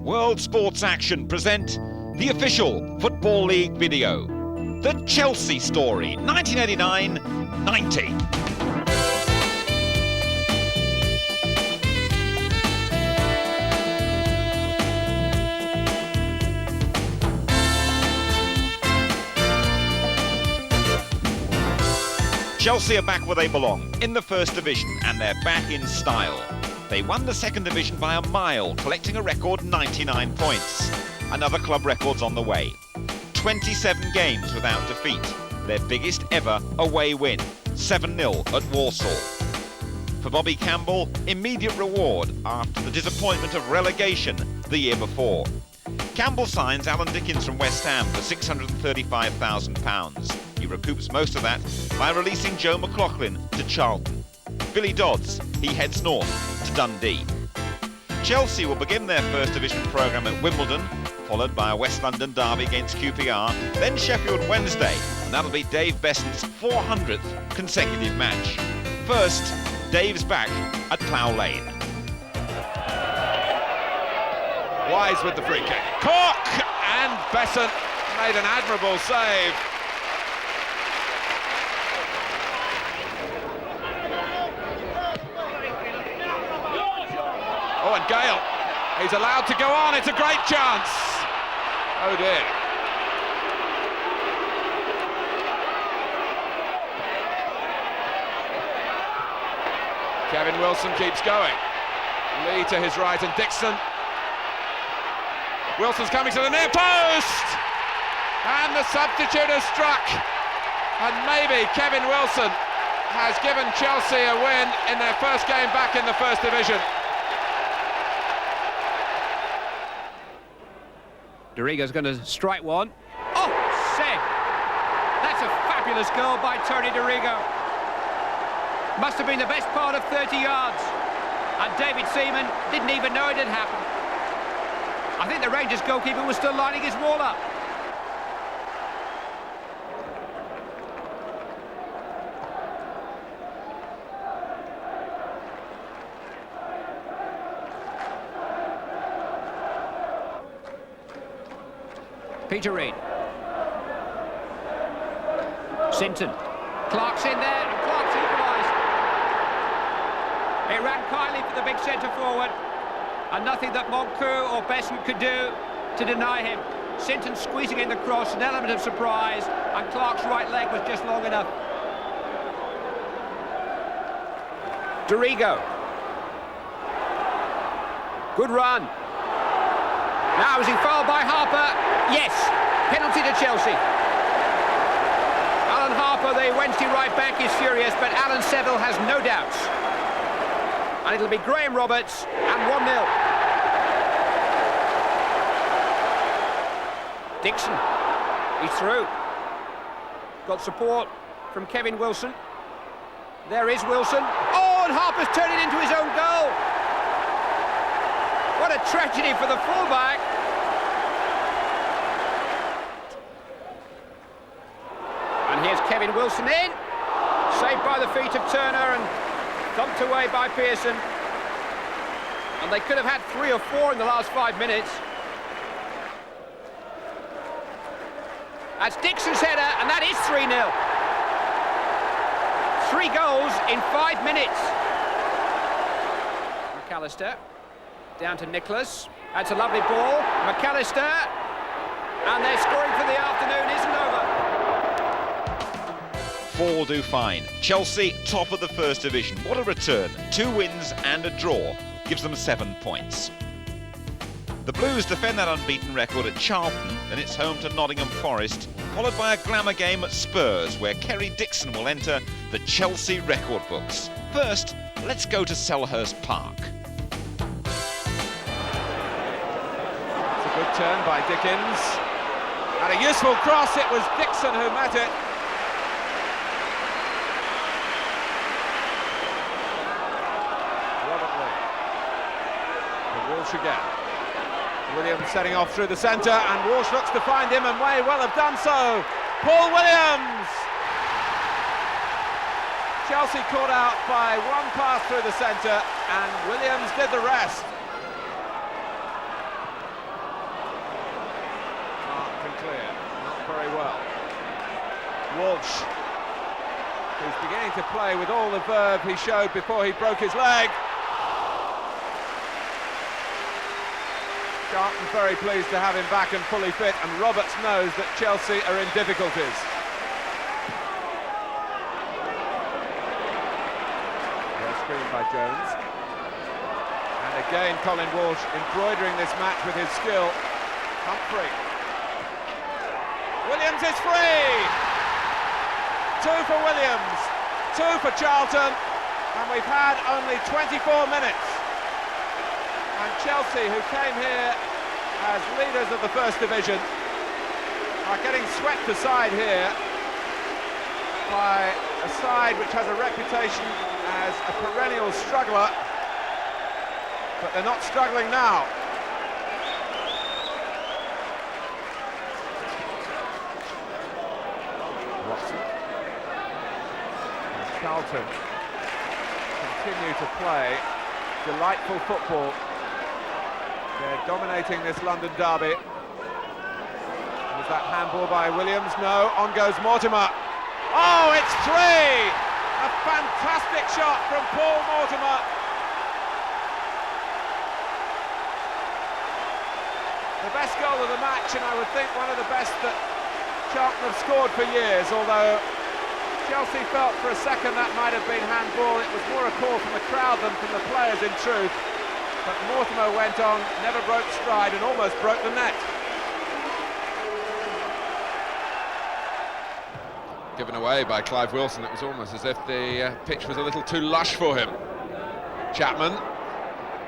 World Sports Action present the official Football League video. The Chelsea Story, 1989-90. Chelsea are back where they belong, in the First Division, and they're back in style. They won the Second Division by a mile, collecting a record 99 points. Another club record's on the way. 27 games without defeat. Their biggest ever away win, 7-0 at Walsall. For Bobby Campbell, immediate reward after the disappointment of relegation the year before. Campbell signs Alan Dickens from West Ham for £635,000. He recoups most of that by releasing Joe McLaughlin to Charlton. Billy Dodds, he heads north to Dundee. Chelsea will begin their First Division programme at Wimbledon, followed by a West London derby against QPR, then Sheffield Wednesday, and that'll be Dave Besant's 400th consecutive match. First, Dave's back at Plough Lane. Wise with the free kick. Cork! And Besant made an admirable save. Oh, and Gale. He's allowed to go on. It's a great chance. Oh, dear. Kevin Wilson keeps going. Lee to his right and Dixon. Wilson's coming to the near post! And the substitute has struck. And maybe Kevin Wilson has given Chelsea a win in their first game back in the First Division. Dorigo's going to strike one. Oh, save! That's a fabulous goal by Tony Dorigo. Must have been the best part of 30 yards. And David Seaman didn't even know it had happened. I think the Rangers goalkeeper was still lining his wall up. Peter Reid. Sinton. Clark's in there, and Clark's equalised. It ran kindly for the big centre forward, and nothing that Moncur or Besant could do to deny him. Sinton squeezing in the cross, an element of surprise, and Clark's right leg was just long enough. Dorigo. Good run. Now is he fouled by Harper? Yes, penalty to Chelsea. Alan Harper, the Wednesday right back, is furious, but Alan Seville has no doubts. And it'll be Graham Roberts and 1-0. Dixon, he's through. Got support from Kevin Wilson. There is Wilson. Oh, and Harper's turned it into his own goal. What a tragedy for the fullback. And here's Kevin Wilson in. Saved by the feet of Turner and dumped away by Pearson. And they could have had 3 or 4 in the last 5 minutes. That's Dixon's header, and that is 3-0. 3 goals in 5 minutes. McAllister. Down to Nicholas. That's a lovely ball. McAllister. And their scoring for the afternoon isn't over. 4 do fine. Chelsea, top of the First Division. What a return. 2 wins and a draw. Gives them 7 points. The Blues defend that unbeaten record at Charlton, then it's home to Nottingham Forest, followed by a glamour game at Spurs, where Kerry Dixon will enter the Chelsea record books. First, let's go to Selhurst Park. Good turn by Dickens. And a useful cross, it was Dixon who met it. Robert Lee. And Walsh again. Williams setting off through the centre, and Walsh looks to find him and may well have done so. Paul Williams! Chelsea caught out by one pass through the centre, and Williams did the rest. Walsh, who's beginning to play with all the verve he showed before he broke his leg. Charlton very pleased to have him back and fully fit, and Roberts knows that Chelsea are in difficulties. Well screened by Jones. And again Colin Walsh embroidering this match with his skill. Humphrey. Williams is free! 2 for Williams, 2 for Charlton, and we've had only 24 minutes. And Chelsea, who came here as leaders of the First Division, are getting swept aside here by a side which has a reputation as a perennial struggler, but they're not struggling now. Watson. And Charlton continue to play delightful football. They're dominating this London derby. Was that handball by Williams? No, on goes Mortimer. Oh, it's 3! A fantastic shot from Paul Mortimer. The best goal of the match, and I would think one of the best that Charlton have scored for years, although Chelsea felt for a second that might have been handball. It was more a call from the crowd than from the players in truth. But Mortimer went on, never broke stride, and almost broke the net. Given away by Clive Wilson. It was almost as if the pitch was a little too lush for him. Chapman.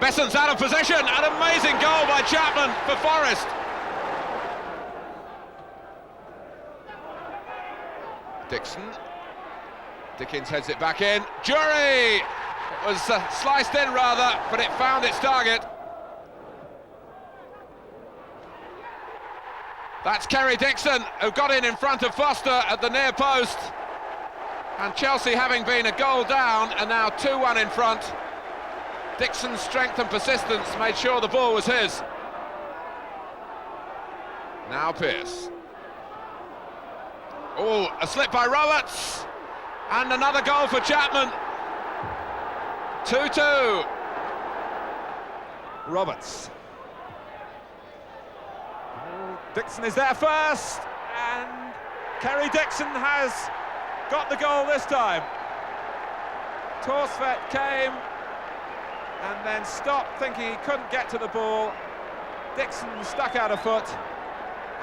Besson's out of possession. An amazing goal by Chapman for Forest. Dixon. Dickens heads it back in. Jury! It was sliced in rather, but it found its target. That's Kerry Dixon, who got in front of Foster at the near post. And Chelsea, having been a goal down, are now 2-1 in front. Dixon's strength and persistence made sure the ball was his. Now Pearce. Oh, a slip by Roberts. And another goal for Chapman. 2-2. Roberts. Dixon is there first, and Kerry Dixon has got the goal this time. Torsvet came and then stopped, thinking he couldn't get to the ball. Dixon stuck out a foot,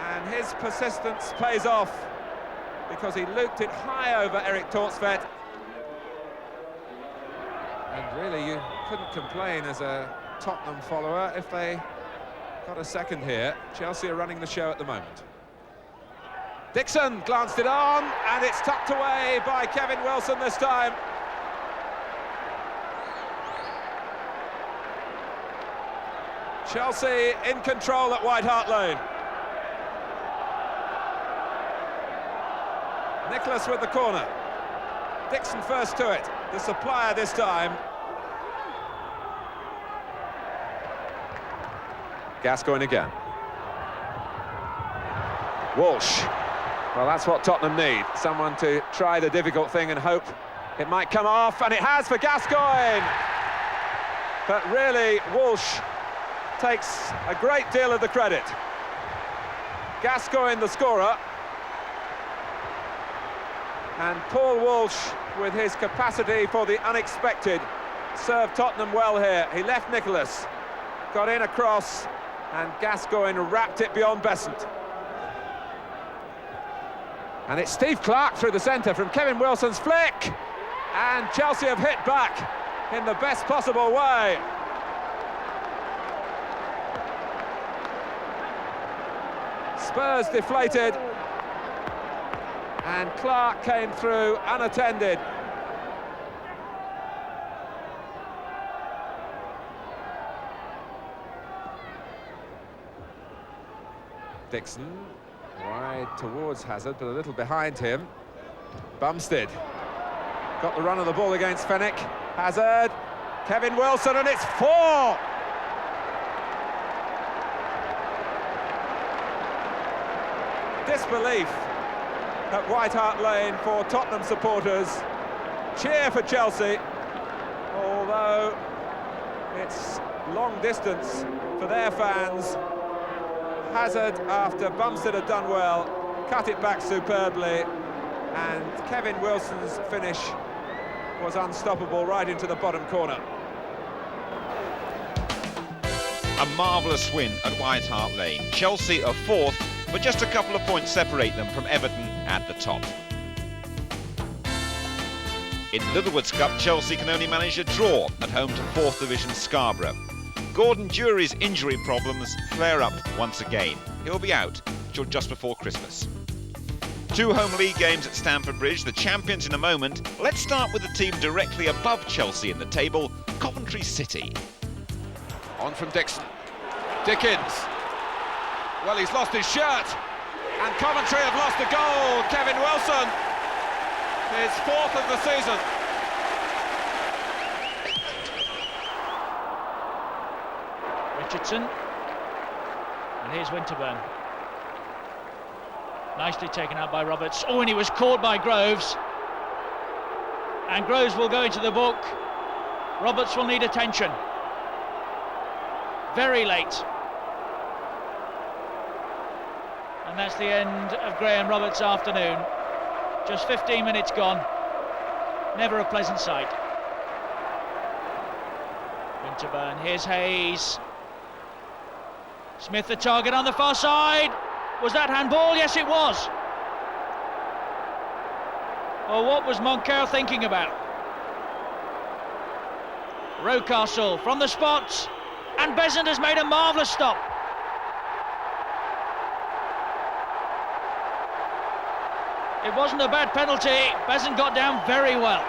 and his persistence pays off because he looped it high over Eric Torsvet. And really, you couldn't complain as a Tottenham follower if they got a second here. Chelsea are running the show at the moment. Dixon glanced it on, and it's tucked away by Kevin Wilson this time. Chelsea in control at White Hart Lane. Nicholas with the corner. Dixon first to it. The supplier this time. Gascoigne again. Walsh. Well, that's what Tottenham need. Someone to try the difficult thing and hope it might come off, and it has for Gascoigne. But really, Walsh takes a great deal of the credit. Gascoigne, the scorer. And Paul Walsh, with his capacity for the unexpected, served Tottenham well here. He left Nicholas, got in across, and Gascoigne wrapped it beyond Besant. And it's Steve Clarke through the centre from Kevin Wilson's flick, and Chelsea have hit back in the best possible way. Spurs deflated, and Clarke came through unattended. Dixon, wide towards Hazard, but a little behind him. Bumstead got the run of the ball against Fenwick. Hazard, Kevin Wilson, and it's 4! Disbelief at White Hart Lane for Tottenham supporters. Cheer for Chelsea, although it's long distance for their fans. Hazard, after Bumstead had done well, cut it back superbly, and Kevin Wilson's finish was unstoppable right into the bottom corner. A marvellous win at White Hart Lane. Chelsea are fourth, but just a couple of points separate them from Everton at the top. In Littlewoods Cup, Chelsea can only manage a draw at home to 4th Division Scarborough. Gordon Jury's injury problems flare up once again. He'll be out till just before Christmas. 2 home league games at Stamford Bridge, the champions in a moment. Let's start with the team directly above Chelsea in the table, Coventry City. On from Dixon. Dickens. Well, he's lost his shirt. And Coventry have lost a goal. Kevin Wilson. His 4th of the season. Richardson. And here's Winterburn. Nicely taken out by Roberts. Oh, and he was caught by Groves. And Groves will go into the book. Roberts will need attention. Very late. And that's the end of Graham Roberts' afternoon. Just 15 minutes gone. Never a pleasant sight. Winterburn, here's Hayes. Smith the target on the far side. Was that handball? Yes, it was. Well, what was Moncur thinking about? Rocastle from the spot. And Besant has made a marvellous stop. It wasn't a bad penalty. Besant got down very well.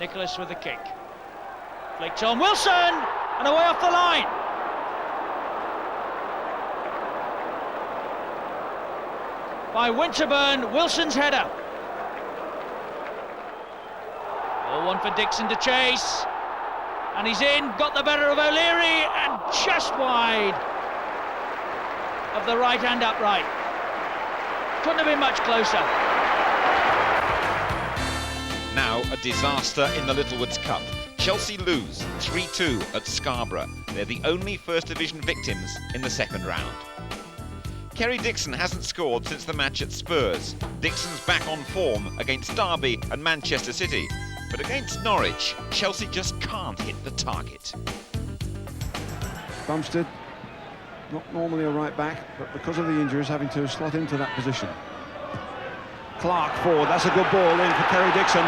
Nicholas with the kick. Flicked on Wilson, and away off the line. By Winterburn, Wilson's header. One for Dixon to chase, and he's in, got the better of O'Leary, and just wide of the right hand upright. Couldn't have been much closer. Now a disaster in the Littlewoods Cup. Chelsea lose 3-2 at Scarborough. They're the only First Division victims in the second round. Kerry Dixon hasn't scored since the match at Spurs. Dixon's back on form against Derby and Manchester City. But against Norwich, Chelsea just can't hit the target. Bumstead, not normally a right back, but because of the injuries, having to slot into that position. Clark forward, that's a good ball in for Kerry Dixon.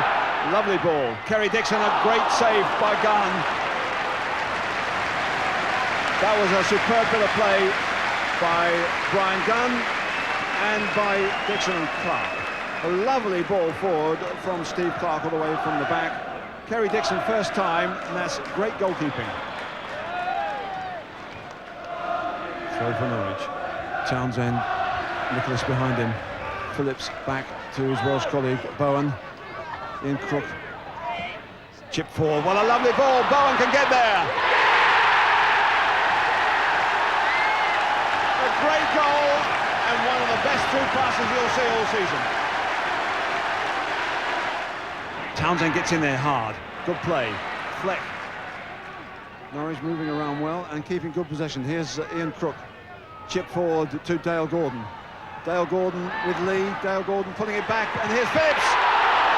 Lovely ball. Kerry Dixon, a great save by Gunn. That was a superb bit of play by Brian Gunn and by Dixon and Clark. A lovely ball forward from Steve Clark all the way from the back. Kerry Dixon first time, and that's great goalkeeping. Throw for Norwich. Townsend, Nicholas behind him. Phillips back to his Welsh colleague, Bowen. Ian Crook. Chip forward. What a lovely ball. Bowen can get there. A great goal, and one of the best through passes you'll see all season. Townsend gets in there hard. Good play. Fleck. Norwich moving around well and keeping good possession. Here's Ian Crook. Chip forward to Dale Gordon. Dale Gordon with Lee. Dale Gordon pulling it back, and here's Phipps.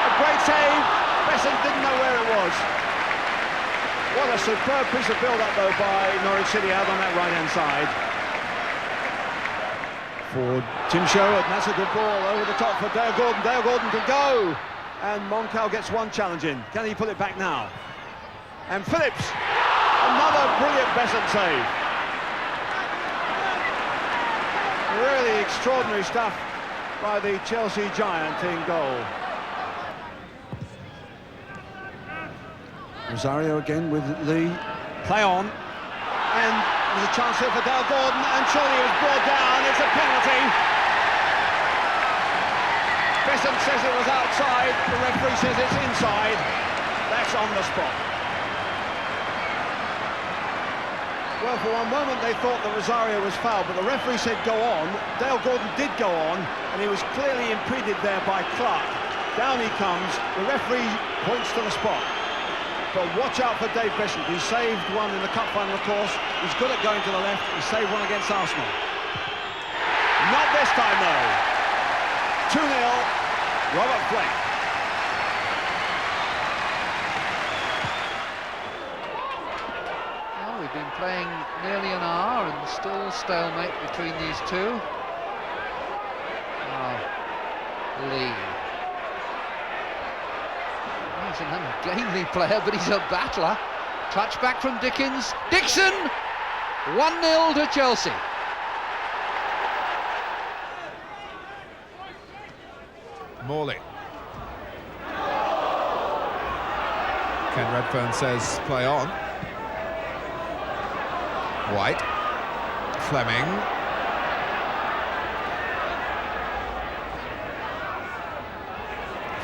A great save. Besant didn't know where it was. What a superb piece of build-up though by Norwich City out on that right-hand side. For Tim Sherwood, and that's a good ball over the top for Dale Gordon. Dale Gordon can go. And Moncur gets one challenge in. Can he pull it back now? And Phillips, another brilliant Besant save. Really extraordinary stuff by the Chelsea giant in goal. Rosario again with Lee. Play on. And there's a chance here for Dale Gordon, and surely it was brought down. It's a penalty. Besant says it was outside, the referee says it's inside. That's on the spot. Well, for one moment they thought that Rosario was fouled, but the referee said go on. Dale Gordon did go on, and he was clearly impeded there by Clark. Down he comes, the referee points to the spot. But watch out for Dave Bessant. He saved one in the cup final, of course. He's good at going to the left. He saved one against Arsenal. Not this time, though. 2-0, Robert Fleck. Well, we've been playing nearly an hour and still stalemate between these two. Lee. He's an ungainly player, but he's a battler. Touch back from Dickens. Dixon! 1-0 to Chelsea. Morley. Ken Redfern says play on. White. Fleming.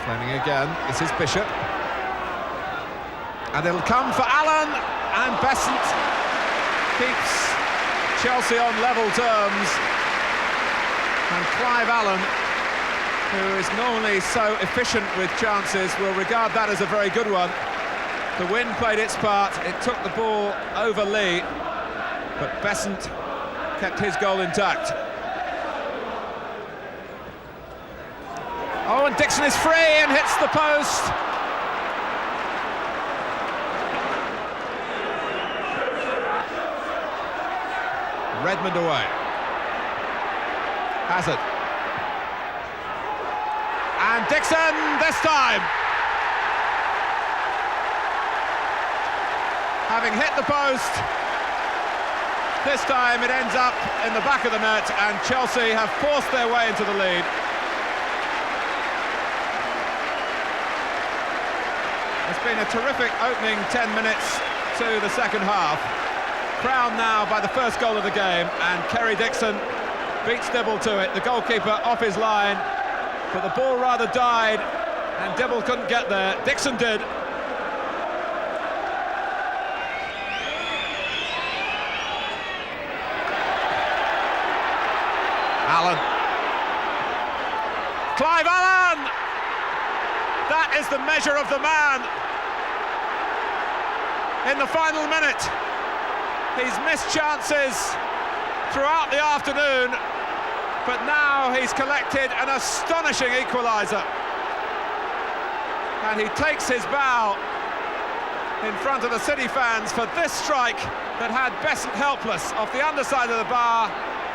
Fleming again. This is Bishop. And it'll come for Allen, and Bessant keeps Chelsea on level terms. And Clive Allen, who is normally so efficient with chances, will regard that as a very good one. The wind played its part, it took the ball over Lee, but Bessant kept his goal intact. Oh, and Dixon is free and hits the post. Redmond away. Hazard. And Dixon this time. Having hit the post, this time it ends up in the back of the net, and Chelsea have forced their way into the lead. It's been a terrific opening 10 minutes to the second half. Crowned now by the first goal of the game, and Kerry Dixon beats Dibble to it. The goalkeeper off his line, but the ball rather died, and Dibble couldn't get there. Dixon did. Allen. Clive Allen! That is the measure of the man. In the final minute, he's missed chances throughout the afternoon, but now he's collected an astonishing equaliser. And he takes his bow in front of the City fans for this strike that had Bessant helpless off the underside of the bar,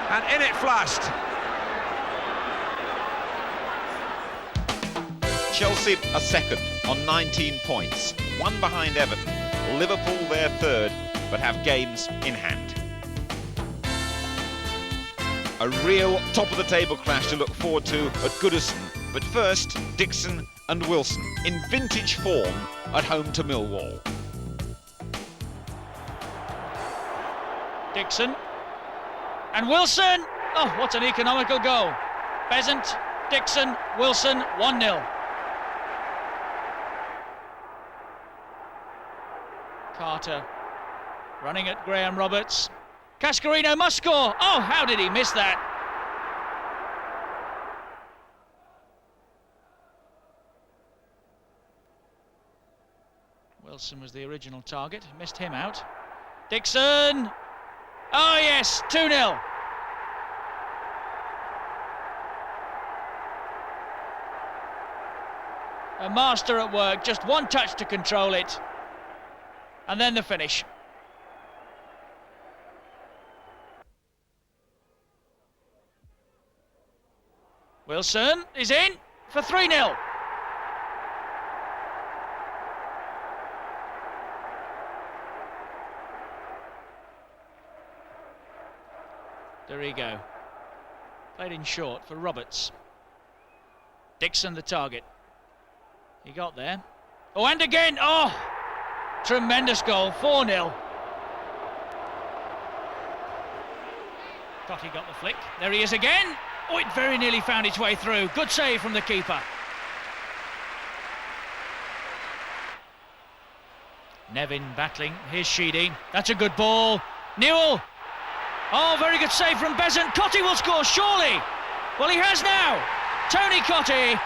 and in it flashed. Chelsea are second on 19 points, one behind Everton. Liverpool their third, but have games in hand. A real top-of-the-table clash to look forward to at Goodison, but first, Dixon and Wilson in vintage form at home to Millwall. Dixon and Wilson. Oh, what an economical goal. Bessant, Dixon, Wilson, 1-0. Carter running at Graham Roberts. Cascarino must score. Oh, how did he miss that? Wilson was the original target, missed him out. Dixon. Oh yes, 2-0. A master at work, just one touch to control it. And then the finish. Wilson is in for 3-0. Dorigo. Played in short for Roberts. Dixon the target. He got there. Oh, and again! Oh! Tremendous goal, 4-0. Totti got the flick. There he is again. Oh, it very nearly found its way through. Good save from the keeper. Nevin battling. Here's Sheedy. That's a good ball. Newell. Oh, very good save from Besant. Cottee will score, surely. Well, he has now. Tony Cottee,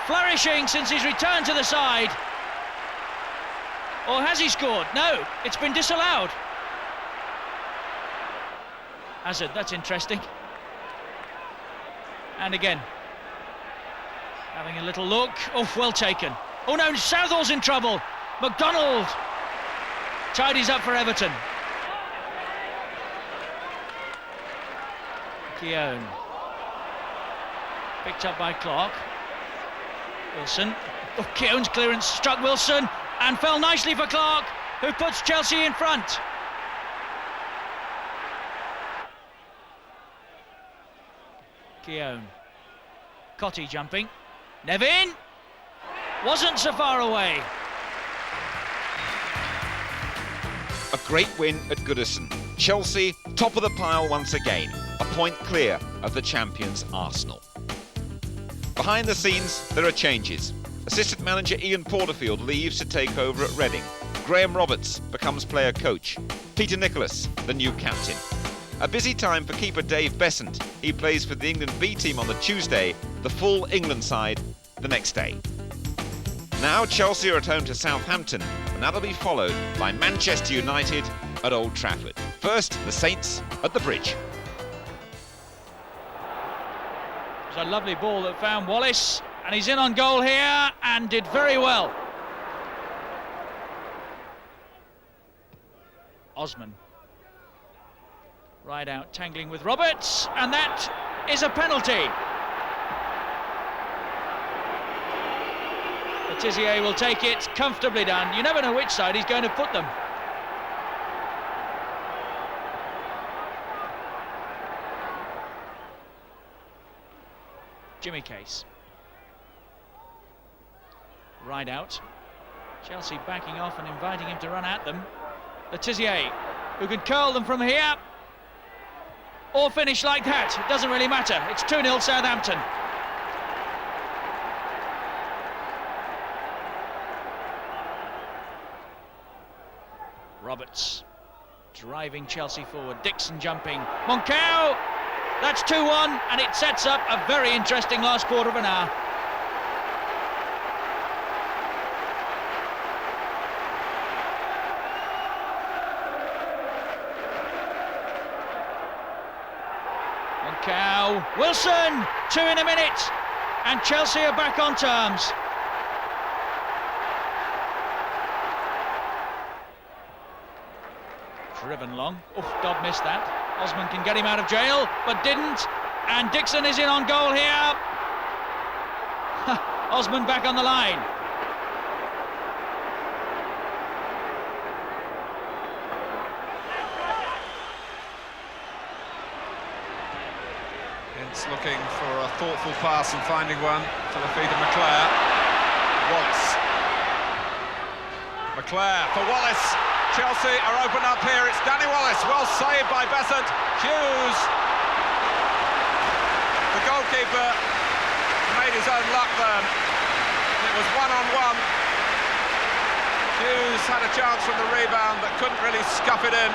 flourishing since he's returned to the side. Or has he scored? No, it's been disallowed. Hazard, that's interesting. And again, having a little look. Oh, well taken. Oh no, Southall's in trouble. McDonald tidies up for Everton. Keown. Picked up by Clark. Wilson. Oh, Keown's clearance struck Wilson and fell nicely for Clark, who puts Chelsea in front. Keown. Cottee jumping. Nevin! Wasn't so far away. A great win at Goodison. Chelsea, top of the pile once again, a point clear of the champions Arsenal. Behind the scenes, there are changes. Assistant manager Ian Porterfield leaves to take over at Reading. Graham Roberts becomes player coach. Peter Nicholas, the new captain. A busy time for keeper Dave Besant. He plays for the England B team on the Tuesday, the full England side the next day. Now Chelsea are at home to Southampton, and that'll be followed by Manchester United at Old Trafford. First, the Saints at the Bridge. It was a lovely ball that found Wallace, and he's in on goal here and did very well. Osman. Right out, tangling with Roberts, and that is a penalty. Tizier will take it, comfortably done. You never know which side he's going to put them. Jimmy Case. Right out. Chelsea backing off and inviting him to run at them. Tizier, who can curl them from here or finish like that. It doesn't really matter. It's 2-0 Southampton. Roberts driving Chelsea forward. Dixon jumping. Moncao! That's 2-1, and it sets up a very interesting last quarter of an hour. Moncao. Wilson! 2 in a minute, and Chelsea are back on terms. Driven long. Oh, Dodd missed that. Osman can get him out of jail, but didn't. And Dixon is in on goal here. Osman back on the line. It's looking for a thoughtful pass and finding one to the feet of McClare. Wallace. McClare for Wallace. Chelsea are open up here. It's Danny Wallace, well saved by Besant. Hughes, the goalkeeper, made his own luck then. It was one-on-one. Hughes had a chance from the rebound but couldn't really scuff it in.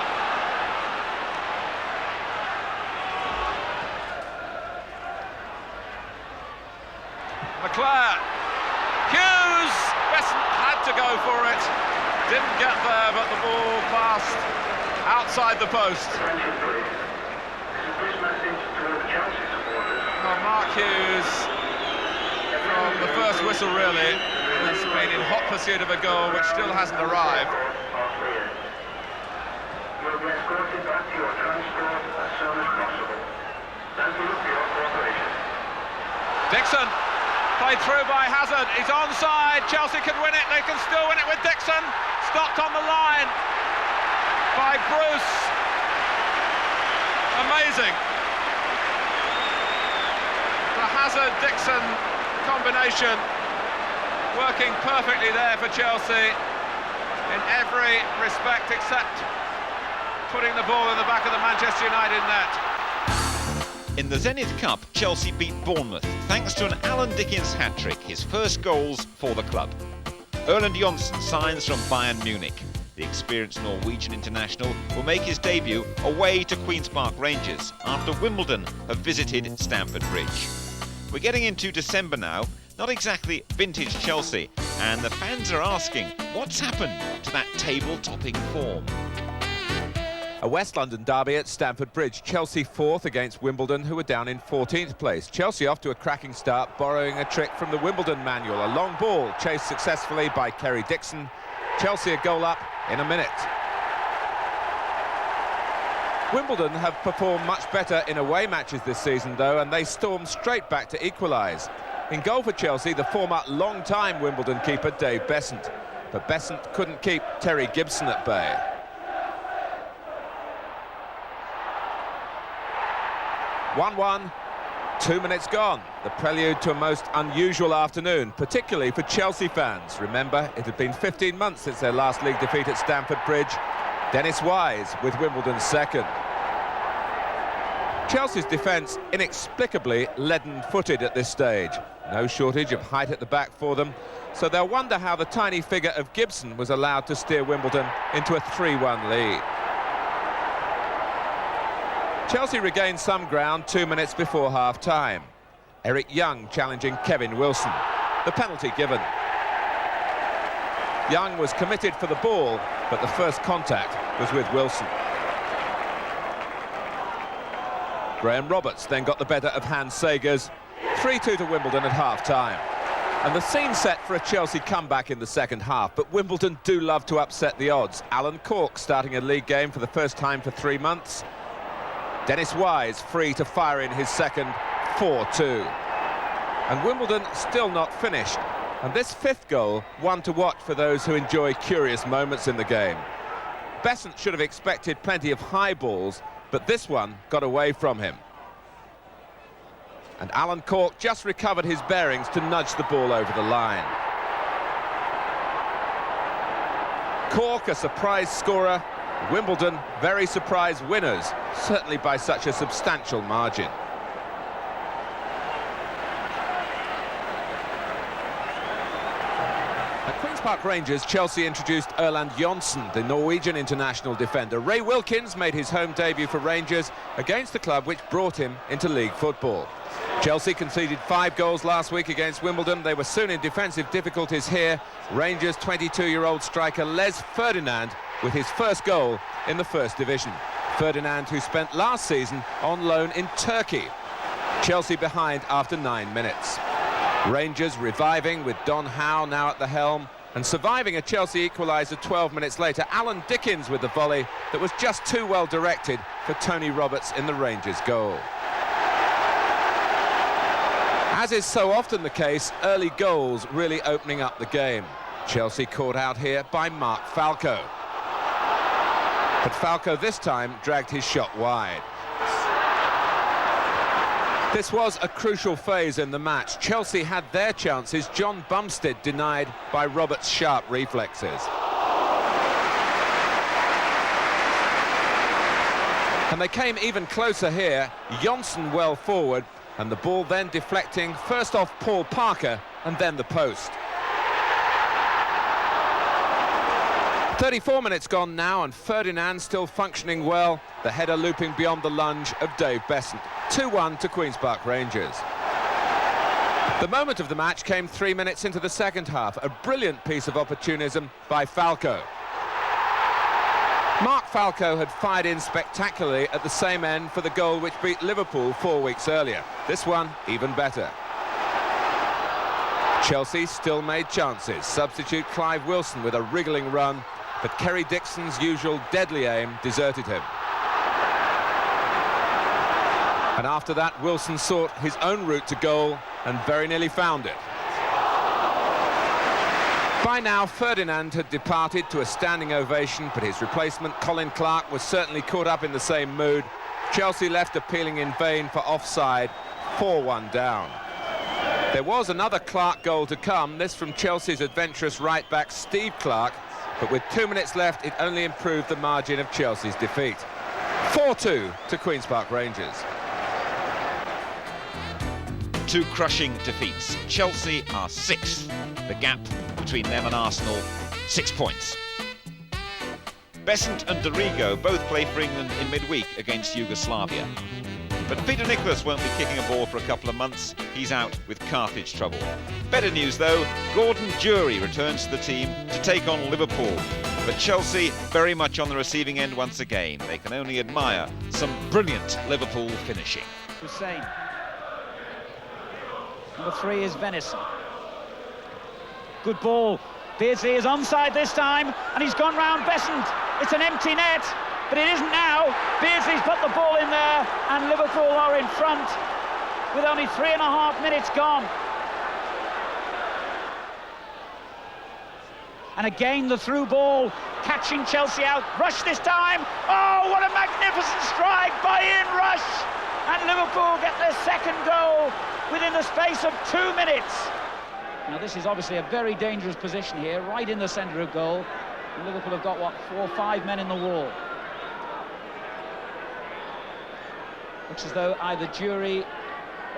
McClare, Hughes, Besant had to go for it. Didn't get there, but the ball passed outside the post. Well, Mark Hughes, from the first whistle really, has been in hot pursuit of a goal which still hasn't arrived. You'll be escorted back to your transport as soon as possible. Thank you for your cooperation. Dixon, played through by Hazard, he's onside, Chelsea can win it, they can still win it with Dixon. Stopped on the line by Bruce. Amazing. The Hazard-Dixon combination working perfectly there for Chelsea in every respect except putting the ball in the back of the Manchester United net. In the Zenith Cup, Chelsea beat Bournemouth thanks to an Alan Dickens hat-trick, his first goals for the club. Erland Johnsen signs from Bayern Munich. The experienced Norwegian international will make his debut away to Queen's Park Rangers after Wimbledon have visited Stamford Bridge. We're getting into December now, not exactly vintage Chelsea, and the fans are asking what's happened to that table-topping form. A West London derby at Stamford Bridge. Chelsea 4th against Wimbledon, who were down in 14th place. Chelsea off to a cracking start, borrowing a trick from the Wimbledon manual. A long ball chased successfully by Kerry Dixon. Chelsea a goal up in a minute. Wimbledon have performed much better in away matches this season, though, and they stormed straight back to equalise. In goal for Chelsea, the former long-time Wimbledon keeper Dave Beasant. But Beasant couldn't keep Terry Gibson at bay. (1-1), 2 minutes gone. The prelude to a most unusual afternoon, particularly for Chelsea fans. Remember, it had been 15 months since their last league defeat at Stamford Bridge. Dennis Wise with Wimbledon's second. Chelsea's defence inexplicably leaden-footed at this stage. No shortage of height at the back for them, so they'll wonder how the tiny figure of Gibson was allowed to steer Wimbledon into a 3-1 lead. Chelsea regained some ground 2 minutes before half-time. Eric Young challenging Kevin Wilson. The penalty given. Young was committed for the ball, but the first contact was with Wilson. Graham Roberts then got the better of Hans Sagers. 3-2 to Wimbledon at half-time. And the scene set for a Chelsea comeback in the second half, but Wimbledon do love to upset the odds. Alan Cork starting a league game for the first time for 3 months. Dennis Wise free to fire in his second, 4-2. And Wimbledon still not finished. And this fifth goal, one to watch for those who enjoy curious moments in the game. Beasant should have expected plenty of high balls, but this one got away from him. And Alan Cork just recovered his bearings to nudge the ball over the line. Cork, a surprise scorer. Wimbledon, very surprised winners, certainly by such a substantial margin. At Queen's Park Rangers, Chelsea introduced Erland Johnsen, the Norwegian international defender. Ray Wilkins made his home debut for Rangers against the club which brought him into league football. Chelsea conceded 5 goals last week against Wimbledon. They were soon in defensive difficulties here. Rangers' 22-year-old striker Les Ferdinand with his first goal in the First Division. Ferdinand, who spent last season on loan in Turkey. Chelsea behind after 9 minutes. Rangers reviving with Don Howe now at the helm, and surviving a Chelsea equaliser 12 minutes later. Alan Dickens with the volley that was just too well directed for Tony Roberts in the Rangers goal. As is so often the case, early goals really opening up the game. Chelsea caught out here by Mark Falco. But Falco this time dragged his shot wide. This was a crucial phase in the match. Chelsea had their chances. John Bumstead denied by Roberts' sharp reflexes. And they came even closer here. Johnsen well forward, and the ball then deflecting first off Paul Parker and then the post. 34 minutes gone now, and Ferdinand still functioning well. The header looping beyond the lunge of Dave Beasant. 2-1 to Queen's Park Rangers. The moment of the match came 3 minutes into the second half. A brilliant piece of opportunism by Falco. Mark Falco had fired in spectacularly at the same end for the goal which beat Liverpool 4 weeks earlier. This one even better. Chelsea still made chances. Substitute Clive Wilson with a wriggling run, but Kerry Dixon's usual deadly aim deserted him. And after that, Wilson sought his own route to goal and very nearly found it. By now, Ferdinand had departed to a standing ovation, but his replacement, Colin Clark, was certainly caught up in the same mood. Chelsea left appealing in vain for offside, 4-1 down. There was another Clark goal to come, this from Chelsea's adventurous right-back Steve Clark, but with 2 minutes left, it only improved the margin of Chelsea's defeat. 4-2 to Queen's Park Rangers. 2 crushing defeats. Chelsea are 6th. The gap between them and Arsenal, 6 points. Besant and Dorigo both play for England in midweek against Yugoslavia. But Peter Nicholas won't be kicking a ball for a couple of months. He's out with cartilage trouble. Better news though, Gordon Jury returns to the team to take on Liverpool. But Chelsea very much on the receiving end once again. They can only admire some brilliant Liverpool finishing. Hussein. Number 3 is Venison. Good ball. Beardsley is onside this time, and he's gone round Besant. It's an empty net, but it isn't now. Beardsley's put the ball in there, and Liverpool are in front with only 3.5 minutes gone. And again the through ball, catching Chelsea out. Rush this time. Oh, what a magnificent strike by Ian Rush! And Liverpool get their second goal within the space of 2 minutes. Now this is obviously a very dangerous position here, right in the centre of goal. And Liverpool have got, what, 4 or 5 men in the wall. Looks as though either Jury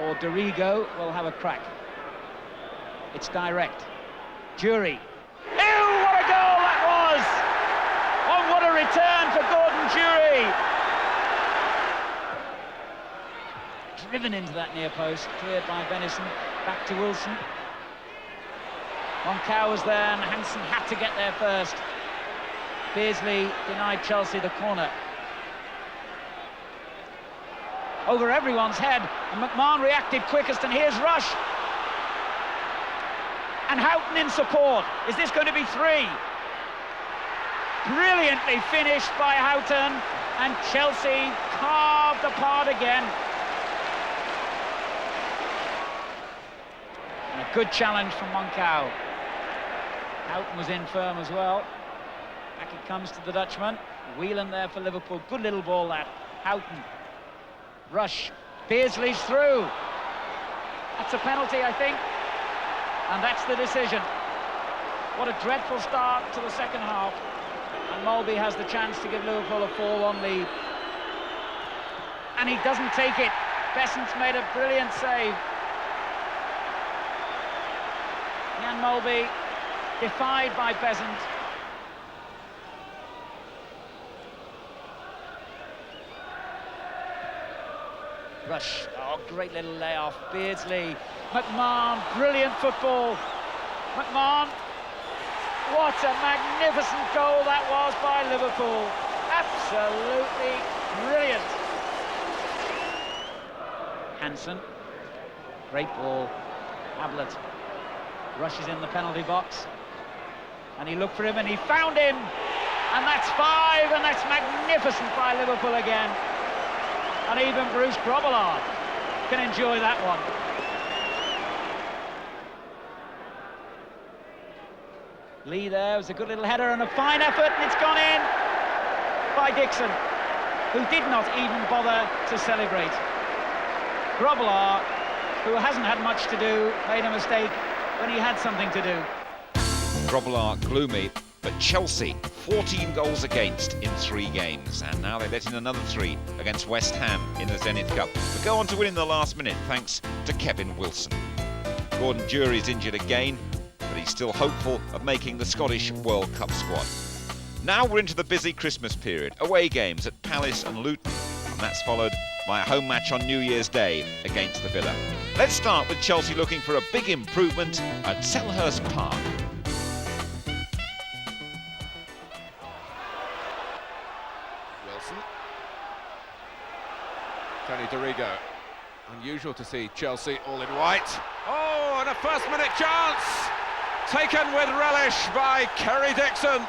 or Dorigo will have a crack. It's direct. Jury. Ew, what a goal that was! Oh, what a return for Gordon Jury! Driven into that near post, cleared by Venison, back to Wilson. Moncao was there and Hansen had to get there first. Beardsley denied Chelsea the corner. Over everyone's head, and McMahon reacted quickest, and here's Rush. And Houghton in support. Is this going to be 3? Brilliantly finished by Houghton, and Chelsea carved apart again. And a good challenge from Moncao. Houghton was in firm as well. Back it comes to the Dutchman. Whelan there for Liverpool. Good little ball that. Houghton. Rush. Beardsley's through. That's a penalty, I think. And that's the decision. What a dreadful start to the second half. And Mulby has the chance to give Liverpool a 4-1 lead. And he doesn't take it. Besant's made a brilliant save. Jan Mulby defied by Besant. Rush, oh, great little layoff. Beardsley, McMahon, brilliant football. McMahon, what a magnificent goal that was by Liverpool. Absolutely brilliant. Hansen, great ball. Ablett rushes in the penalty box. And he looked for him and he found him. And that's 5, and that's magnificent by Liverpool again. And even Bruce Grobbelaar can enjoy that one. Lee there was a good little header and a fine effort, and it's gone in by Dixon, who did not even bother to celebrate. Grobbelaar, who hasn't had much to do, made a mistake when he had something to do. Grobbelaar gloomy, but Chelsea 14 goals against in 3 games, and now they let in another 3 against West Ham in the Zenith Cup, but go on to win in the last minute thanks to Kevin Wilson. Gordon Jury's injured again, but he's still hopeful of making the Scottish World Cup squad. Now we're into the busy Christmas period, away games at Palace and Luton, and that's followed by a home match on New Year's Day against the Villa. Let's start with Chelsea looking for a big improvement at Selhurst Park. Wilson. Tony Dorigo. Unusual to see Chelsea all in white. Oh, and a first-minute chance! Taken with relish by Kerry Dixon.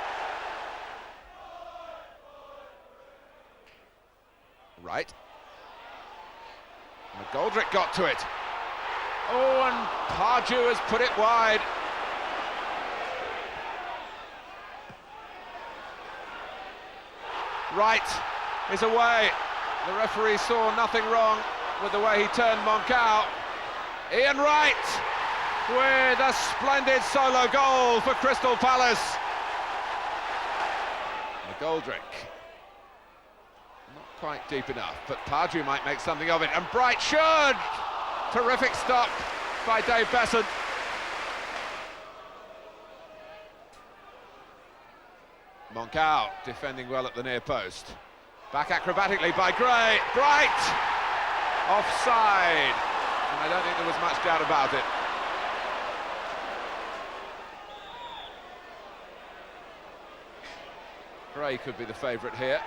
Right. McGoldrick got to it. Oh, and Pardew has put it wide. Wright is away. The referee saw nothing wrong with the way he turned Moncao. Ian Wright with a splendid solo goal for Crystal Palace. McGoldrick. Not quite deep enough, but Pardew might make something of it, and Bright should! Terrific stop by Dave Besant. Moncao defending well at the near post. Back acrobatically by Gray. Bright! Offside. And I don't think there was much doubt about it. Gray could be the favourite here.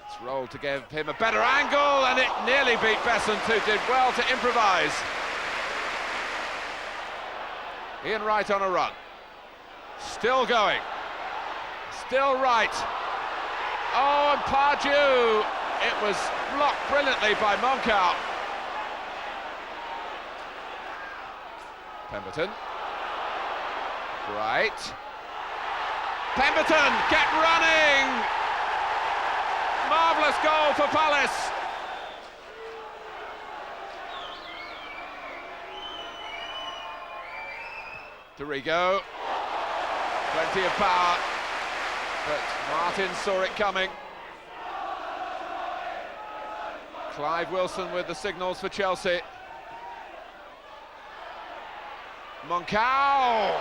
It's rolled to give him a better angle, and it nearly beat Besant, who did well to improvise. Ian Wright on a run. Still going. Still Wright. Oh, and Pardew. It was blocked brilliantly by Moncao. Pemberton. Wright. Pemberton, get running! Marvellous goal for Palace. Dorigo, plenty of power, but Martin saw it coming. Clive Wilson with the signals for Chelsea. Moncao!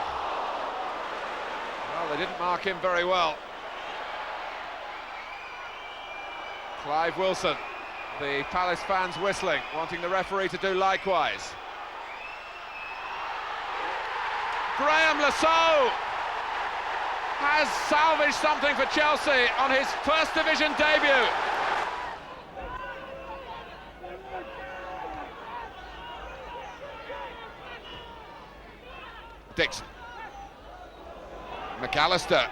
Well, they didn't mark him very well. Clive Wilson, the Palace fans whistling, wanting the referee to do likewise. Graham Lasso has salvaged something for Chelsea on his First Division debut. Dixon. McAllister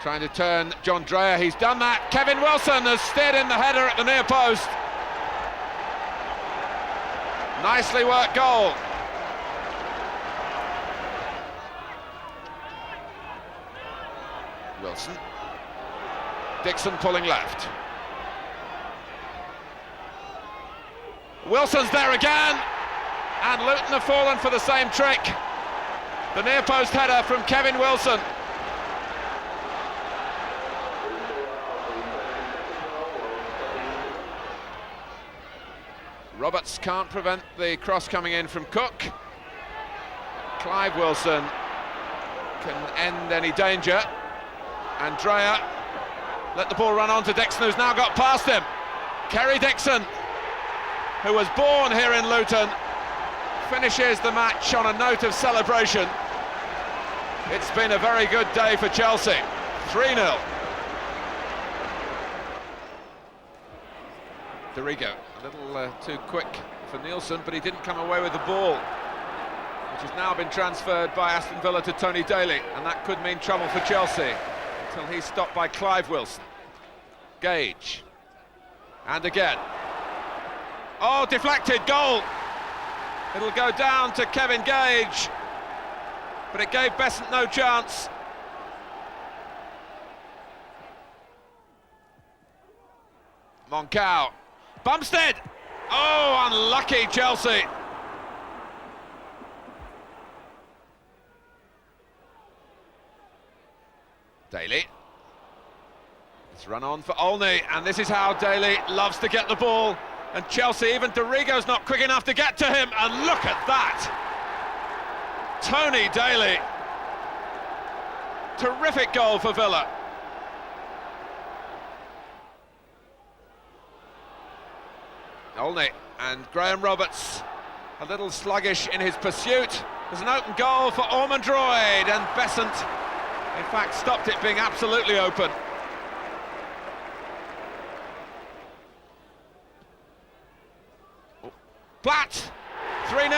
trying to turn John Dreyer. He's done that. Kevin Wilson has steered in the header at the near post. Nicely worked goal. Wilson. Dixon pulling left. Wilson's there again, and Luton have fallen for the same trick. The near post header from Kevin Wilson. Roberts can't prevent the cross coming in from Cook. Clive Wilson can end any danger. And Dreyer let the ball run on to Dixon, who's now got past him. Kerry Dixon, who was born here in Luton, finishes the match on a note of celebration. It's been a very good day for Chelsea. 3-0. Dorigo, a little too quick for Nielsen, but he didn't come away with the ball, which has now been transferred by Aston Villa to Tony Daly, and that could mean trouble for Chelsea until he's stopped by Clive Wilson. Gage, and again. Oh, deflected, goal! It'll go down to Kevin Gage, but it gave Besant no chance. Moncao. Bumstead! Oh, unlucky Chelsea. Daly. It's run on for Olney, and this is how Daly loves to get the ball. And Chelsea, even Dorigo's not quick enough to get to him, and look at that! Tony Daly. Terrific goal for Villa. Olney and Graham Roberts a little sluggish in his pursuit. There's an open goal for Ormondroyd, and Besant in fact stopped it being absolutely open. Platt, 3-0.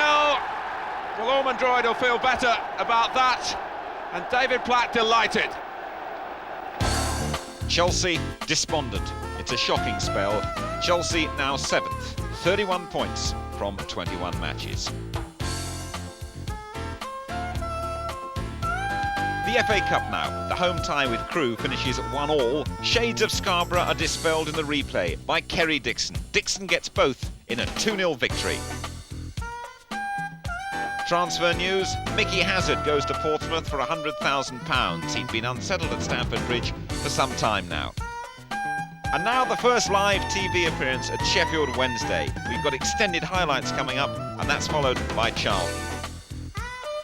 Well, Ormondroyd will feel better about that, and David Platt delighted. Chelsea despondent. It's a shocking spell. Chelsea now 7th, 31 points from 21 matches. The FA Cup now. The home tie with Crewe finishes at 1-1. Shades of Scarborough are dispelled in the replay by Kerry Dixon. Dixon gets both in a 2-0 victory. Transfer news, Mickey Hazard goes to Portsmouth for £100,000. He'd been unsettled at Stamford Bridge for some time now. And now the first live TV appearance at Sheffield Wednesday. We've got extended highlights coming up, and that's followed by Charlton.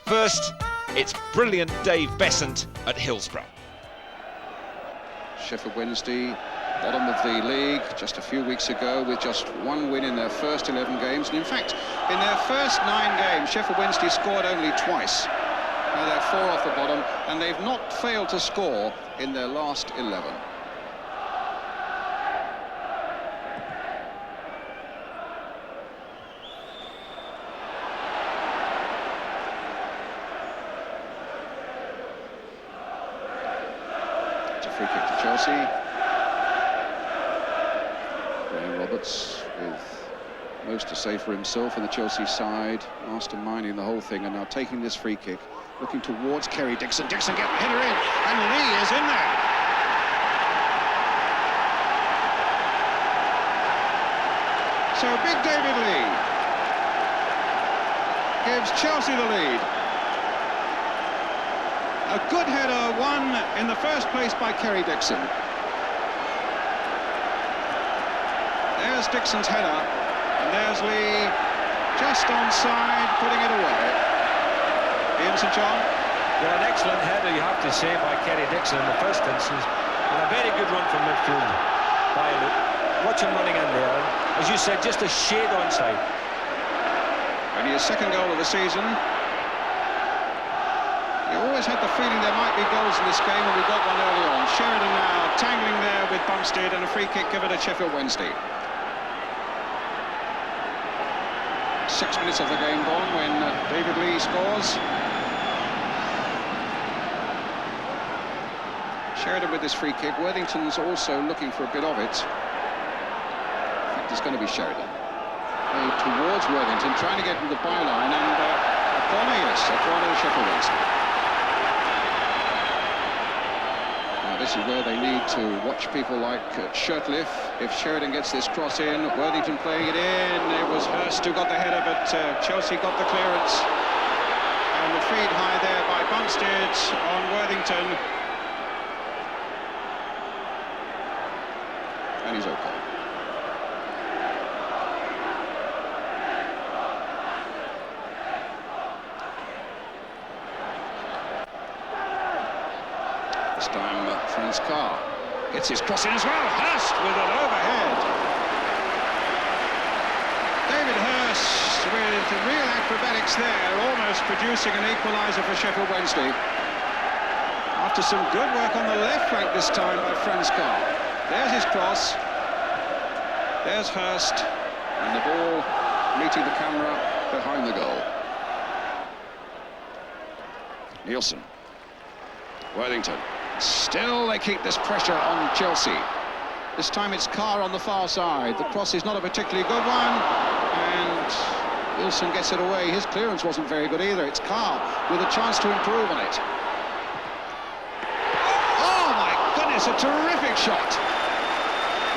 First, it's brilliant Dave Besant at Hillsborough. Sheffield Wednesday, bottom of the league just a few weeks ago, with just one win in their first 11 games. And in fact, in their first 9 games, Sheffield Wednesday scored only twice. Now they're 4 off the bottom, and they've not failed to score in their last 11. It's a free kick to Chelsea. Graham Roberts with most to say for himself in the Chelsea side, masterminding the whole thing, and now taking this free kick, looking towards Kerry Dixon. Dixon get the header in, and Lee is in there. So big David Lee gives Chelsea the lead. A good header, won in the first place by Kerry Dixon. There's Dixon's header, and there's Lee just onside, putting it away. Ian St John. Well, an excellent header, you have to say, by Kerry Dixon in the first instance, and a very good run from midfield by Luke. Watch him running in there, and as you said, just a shade onside. Only his second goal of the season. You always had the feeling there might be goals in this game, and we got one early on. Sheridan now tangling there with Bumstead, and a free kick given to Sheffield Wednesday. 6 minutes of the game gone when David Lee scores. Sheridan with this free kick. Worthington's also looking for a bit of it. In fact, it's going to be Sheridan. Played towards Worthington, trying to get to the byline, and a corner, yes, a corner to Sheffield Wednesday. Now this is where they need to watch people like Shirtliff. If Sheridan gets this cross in, Worthington playing it in. It was Hurst who got the header, but Chelsea got the clearance. And the feed high there by Bumstead on Worthington. And he's okay. This time Franz Carr gets his cross in as well. Hurst with an overhead. David Hurst with real acrobatics there, almost producing an equaliser for Sheffield Wednesday. After some good work on the left flank this time by Franz Carr. There's his cross. There's Hurst, and the ball meeting the camera behind the goal. Nielsen. Worthington. Still they keep this pressure on Chelsea. This time it's Carr on the far side. The cross is not a particularly good one, and Nielsen gets it away. His clearance wasn't very good either. It's Carr with a chance to improve on it. Oh my goodness, a terrific shot.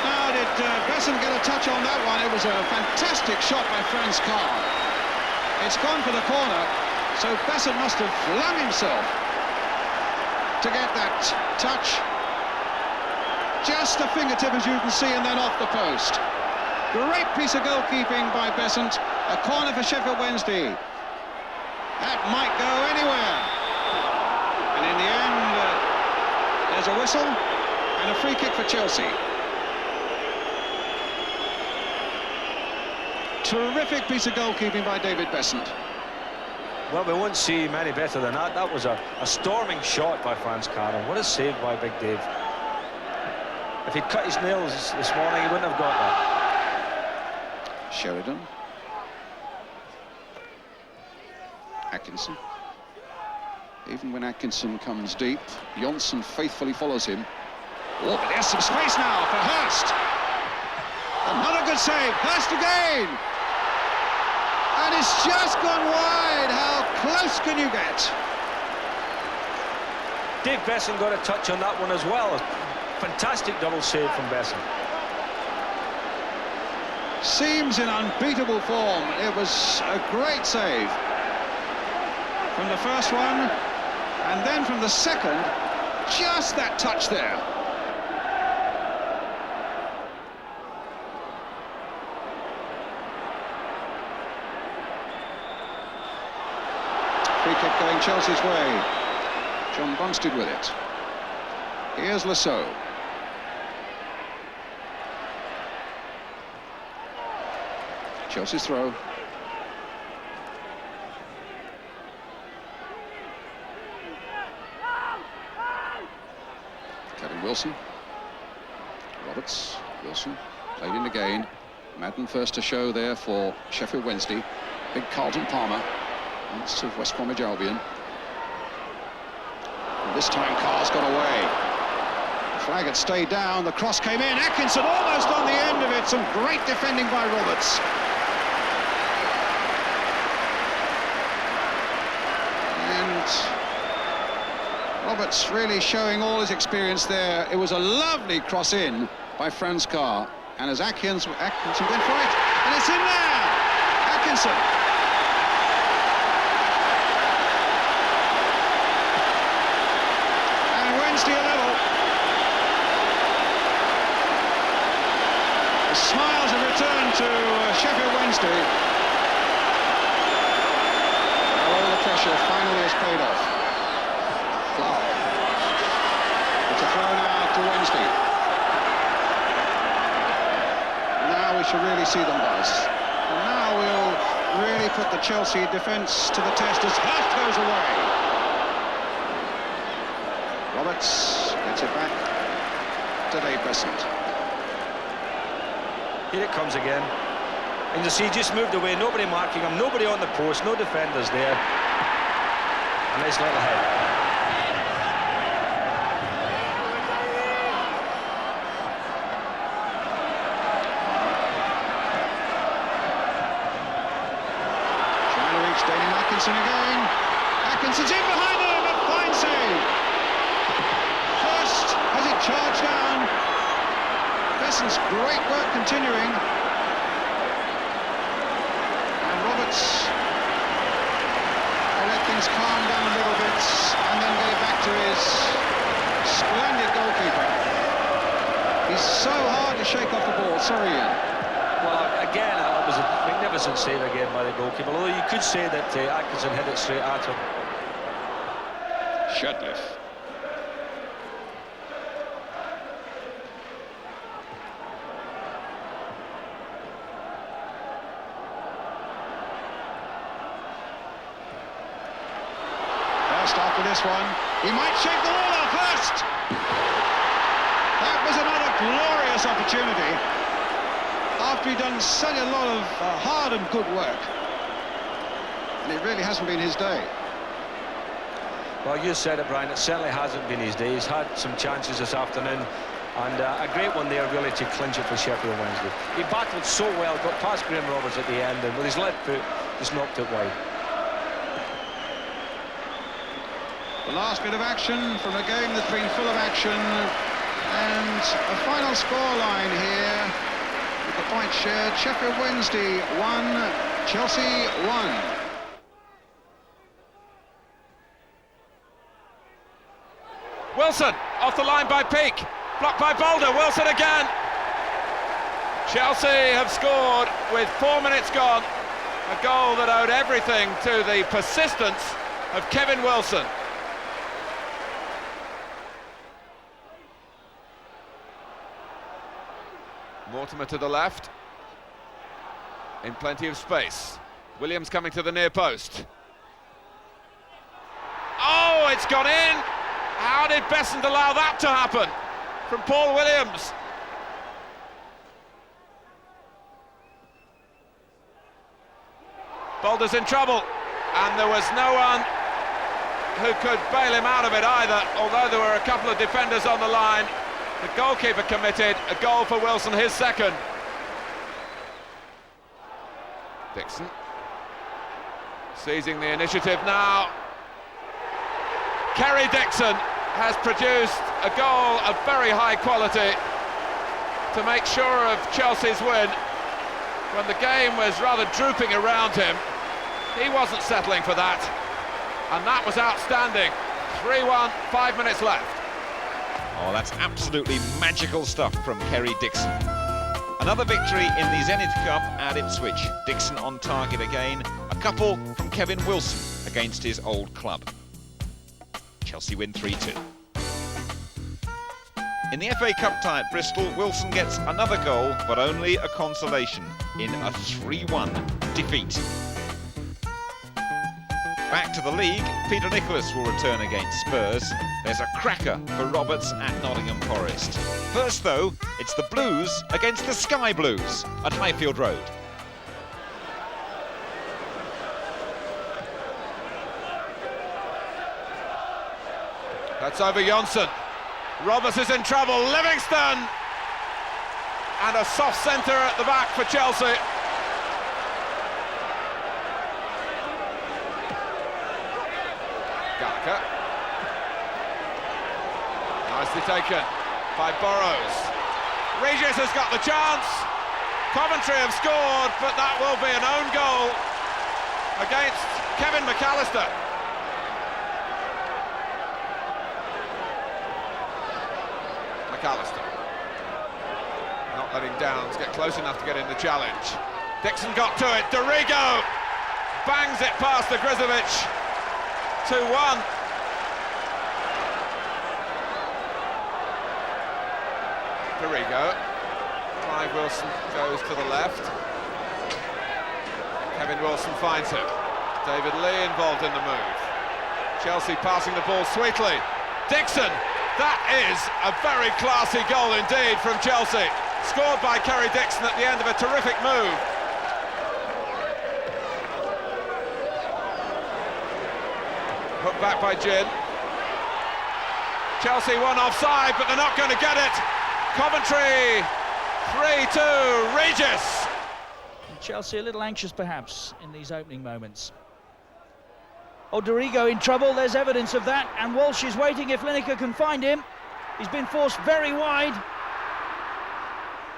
Now did Besson get a touch on that one? It was a fantastic shot by Franz Carr. It's gone for the corner, so Besson must have flung himself to get that touch. Just a fingertip, as you can see, and then off the post. Great piece of goalkeeping by Besant. A corner for Sheffield Wednesday. That might go anywhere. And in the end, there's a whistle and a free kick for Chelsea. Terrific piece of goalkeeping by David Besant. Well, we won't see many better than that. That was a storming shot by Franz Carr. What a save by Big Dave. If he'd cut his nails this morning, he wouldn't have got that. Sheridan. Atkinson. Even when Atkinson comes deep, Johnson faithfully follows him. Oh, but there's some space now for Hurst. Another good save. Hurst again. And it's just gone wide. How close can you get? Dave Besson got a touch on that one as well. Fantastic double save from Besson. Seems in unbeatable form. It was a great save from the first one, and then from the second, just that touch there. Free kick going Chelsea's way. John Bumstead with it. Here's Lasso. Chelsea's throw. Kevin Wilson. Roberts. Wilson played in again. Madden first to show there for Sheffield Wednesday. Big Carlton Palmer. That's of West Bromwich Albion. And this time Carr's got away. The flag had stayed down. The cross came in. Atkinson almost on the end of it. Some great defending by Roberts. And Roberts really showing all his experience there. It was a lovely cross in by Franz Carr. And as Atkinson went for it, and it's in there! Atkinson. And Wednesday are level. The smiles have returned to Sheffield Wednesday. All the pressure finally has paid off. Clark. It's a throw now to Wednesday. Now we shall really see them buzz. And now we'll really put the Chelsea defence to the test as Hurst goes away. Roberts gets it back to Dave Besant. Here it comes again. And you see, just moved away, nobody marking him, nobody on the post, no defenders there. A nice little head. Atkinson again. Atkinson's in behind him, a fine save. First has it charged down. Besant's great work continuing. And Roberts will let things calm down a little bit and then get it back to his splendid goalkeeper. He's so hard to shake off the ball. Sorry, Ian. Well, again, it was a magnificent save again by the goalkeeper, although you could say that Atkinson hit it straight at him. Shutcliffe. First after this one, he might shake the ball off first. That was another glorious opportunity. After he'd done such a lot of hard and good work. And it really hasn't been his day. Well, you said it, Brian, it certainly hasn't been his day. He's had some chances this afternoon, and a great one there, really, to clinch it for Sheffield Wednesday. He battled so well, got past Graham Roberts at the end, and with his left foot, just knocked it wide. The last bit of action from a game that's been full of action, and a final scoreline here. The points shared, Sheffield Wednesday 1, Chelsea 1. Wilson off the line by Peake, blocked by Boulder. Wilson again. Chelsea have scored with 4 minutes gone. A goal that owed everything to the persistence of Kevin Wilson. Mortimer to the left, in plenty of space. Williams coming to the near post. Oh, it's gone in! How did Besant allow that to happen? From Paul Williams. Boulder's in trouble, and there was no one who could bail him out of it either, although there were a couple of defenders on the line. The goalkeeper committed a goal for Wilson, his second. Dixon seizing the initiative now. Kerry Dixon has produced a goal of very high quality to make sure of Chelsea's win. When the game was rather drooping around him, he wasn't settling for that, and that was outstanding. 3-1, 5 minutes left. Oh, that's absolutely magical stuff from Kerry Dixon. Another victory in the Zenith Cup at Ipswich. Dixon on target again. A couple from Kevin Wilson against his old club. Chelsea win 3-2. In the FA Cup tie at Bristol, Wilson gets another goal, but only a consolation in a 3-1 defeat. Back to the league, Peter Nicholas will return against Spurs. There's a cracker for Roberts at Nottingham Forest. First though, it's the Blues against the Sky Blues at Highfield Road. That's over Johnson. Roberts is in trouble. Livingston! And a soft centre at the back for Chelsea. Gallagher. Nicely taken by Burrows. Regis has got the chance. Coventry have scored, but that will be an own goal against Kevin McAllister. McAllister not letting Downs get close enough to get in the challenge. Dixon got to it. Dorigo bangs it past the Grizovic. 2-1. Dorigo. Clive Wilson goes to the left. Kevin Wilson finds him. David Lee involved in the move. Chelsea passing the ball sweetly. Dixon. That is a very classy goal indeed from Chelsea. Scored by Kerry Dixon at the end of a terrific move. Put back by Ginn. Chelsea one offside, but they're not going to get it. Coventry 3-2, Regis. Chelsea a little anxious perhaps in these opening moments. Oh, Dorigo in trouble, there's evidence of that, and Walsh is waiting if Lineker can find him. He's been forced very wide.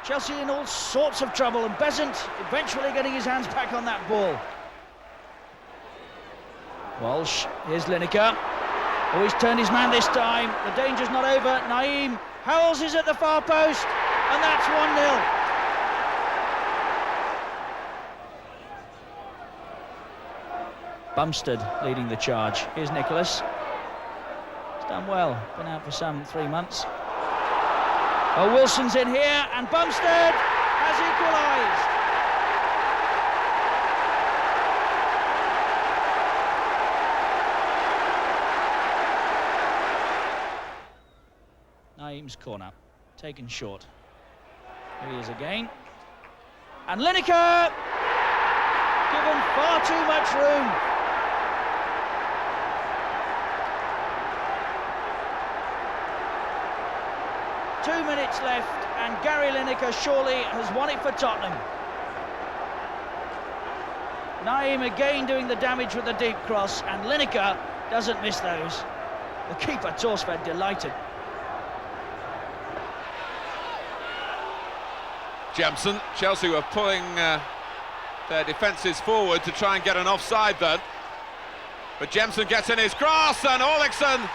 Chelsea in all sorts of trouble, and Besant eventually getting his hands back on that ball. Walsh, here's Lineker. Oh, he's turned his man this time. The danger's not over. Naeem Howells is at the far post, and that's 1-0. Bumstead leading the charge. Here's Nicholas. He's done well. Been out for some 3 months. Oh, Wilson's in here, and Bumstead has equalised. Naeem's corner, taken short. Here he is again. And Lineker, given far too much room. Two minutes left, and Gary Lineker surely has won it for Tottenham. Naeem again doing the damage with the deep cross, and Lineker doesn't miss those. The keeper, Torsved, delighted. Jemson, Chelsea were pulling their defences forward to try and get an offside then. But Jemson gets in his cross, and Orlickson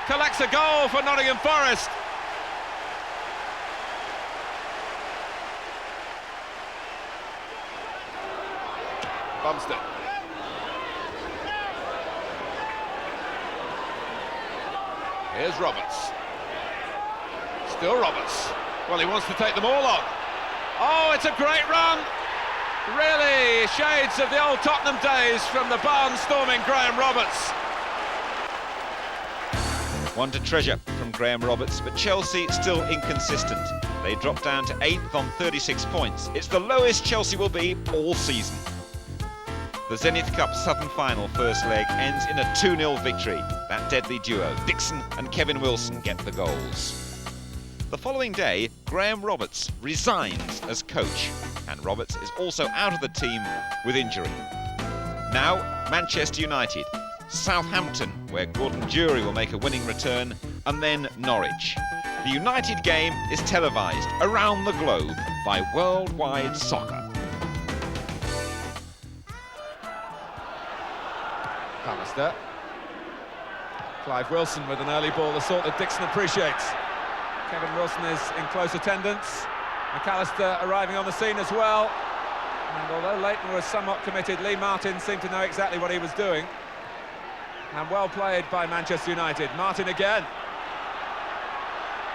collects a goal for Nottingham Forest. Bumstead. Here's Roberts. Still Roberts. Well, he wants to take them all on. Oh, it's a great run. Really, shades of the old Tottenham days from the barnstorming Graham Roberts. One to treasure from Graham Roberts, but Chelsea still inconsistent. They drop down to 8th on 36 points. It's the lowest Chelsea will be all season. The Zenith Cup Southern Final first leg ends in a 2-0 victory. That deadly duo, Dixon and Kevin Wilson, get the goals. The following day, Graham Roberts resigns as coach, and Roberts is also out of the team with injury. Now, Manchester United, Southampton, where Gordon Jury will make a winning return, and then Norwich. The United game is televised around the globe by Worldwide Soccer. Pallister. Clive Wilson with an early ball, the sort that Dixon appreciates. Kevin Wilson is in close attendance. McAllister arriving on the scene as well. And although Leighton was somewhat committed, Lee Martin seemed to know exactly what he was doing. And well played by Manchester United. Martin again.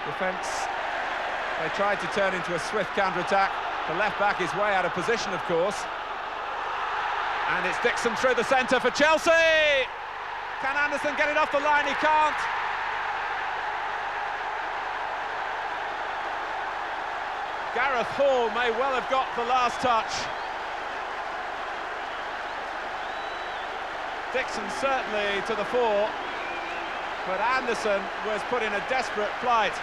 Defence, they tried to turn into a swift counter-attack. The left-back is way out of position, of course. And it's Dixon through the centre for Chelsea! Can Anderson get it off the line? He can't. Gareth Hall may well have got the last touch. Dixon certainly to the fore, but Anderson was put in a desperate plight.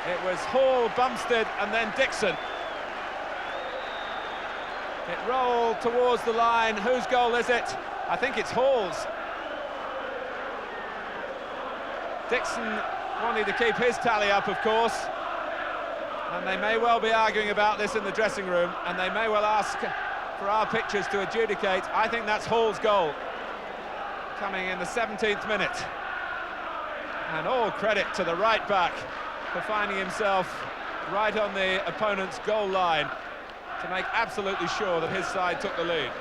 It was Hall, Bumstead and then Dixon. It rolled towards the line. Whose goal is it? I think it's Hall's. Dixon wanting to keep his tally up, of course. And they may well be arguing about this in the dressing room, and they may well ask for our pictures to adjudicate. I think that's Hall's goal, coming in the 17th minute. And all credit to the right back for finding himself right on the opponent's goal line to make absolutely sure that his side took the lead.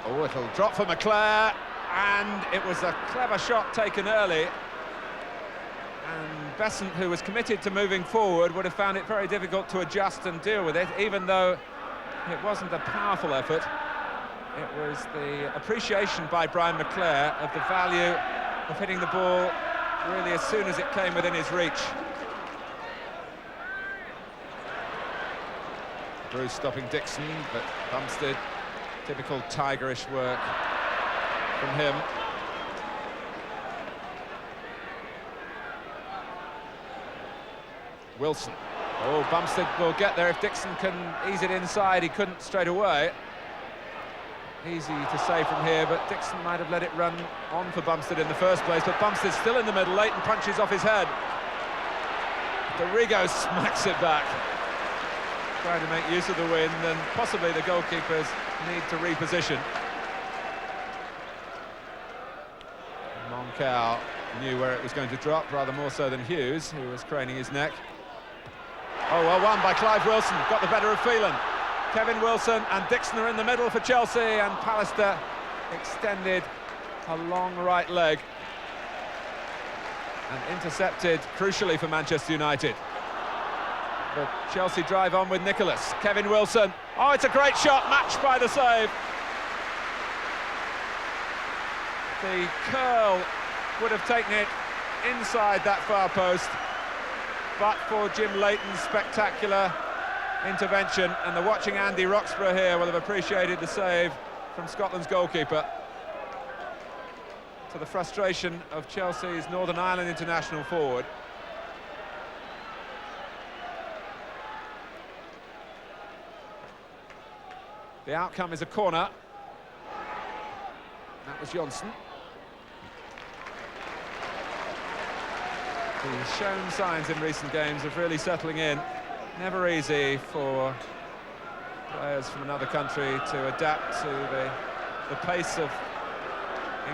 Oh, it'll drop for McClare, and it was a clever shot taken early. And Besant, who was committed to moving forward, would have found it very difficult to adjust and deal with it, even though it wasn't a powerful effort. It was the appreciation by Brian McClare of the value of hitting the ball really as soon as it came within his reach. Bruce stopping Dixon, but Bumstead, typical tigerish work from him. Wilson. Oh, Bumstead will get there if Dixon can ease it inside. He couldn't straight away. Easy to say from here, but Dixon might have let it run on for Bumstead in the first place, but Bumstead's still in the middle. Leighton punches off his head. Dorigo smacks it back, trying to make use of the wind, and possibly the goalkeepers need to reposition. Moncao knew where it was going to drop, rather more so than Hughes, who was craning his neck. Oh, well won by Clive Wilson, got the better of Phelan. Kevin Wilson and Dixon are in the middle for Chelsea, and Pallister extended a long right leg and intercepted crucially for Manchester United. But Chelsea drive on with Nicholas. Kevin Wilson. Oh, it's a great shot, matched by the save. The curl would have taken it inside that far post, but for Jim Leighton's spectacular intervention, and the watching Andy Roxburgh here will have appreciated the save from Scotland's goalkeeper, to the frustration of Chelsea's Northern Ireland international forward. The outcome is a corner. That was Johnson. He's shown signs in recent games of really settling in. Never easy for players from another country to adapt to the pace of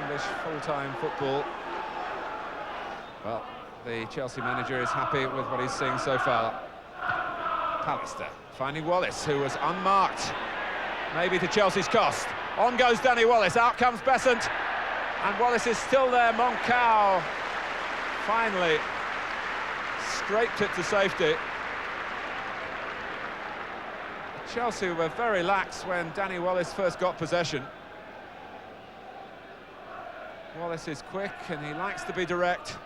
English full-time football. Well, the Chelsea manager is happy with what he's seeing so far. Pallister finding Wallace, who was unmarked, maybe to Chelsea's cost. On goes Danny Wallace, out comes Besant, and Wallace is still there. Moncao finally scraped it to safety. Chelsea were very lax when Danny Wallace first got possession. Wallace is quick and he likes to be direct,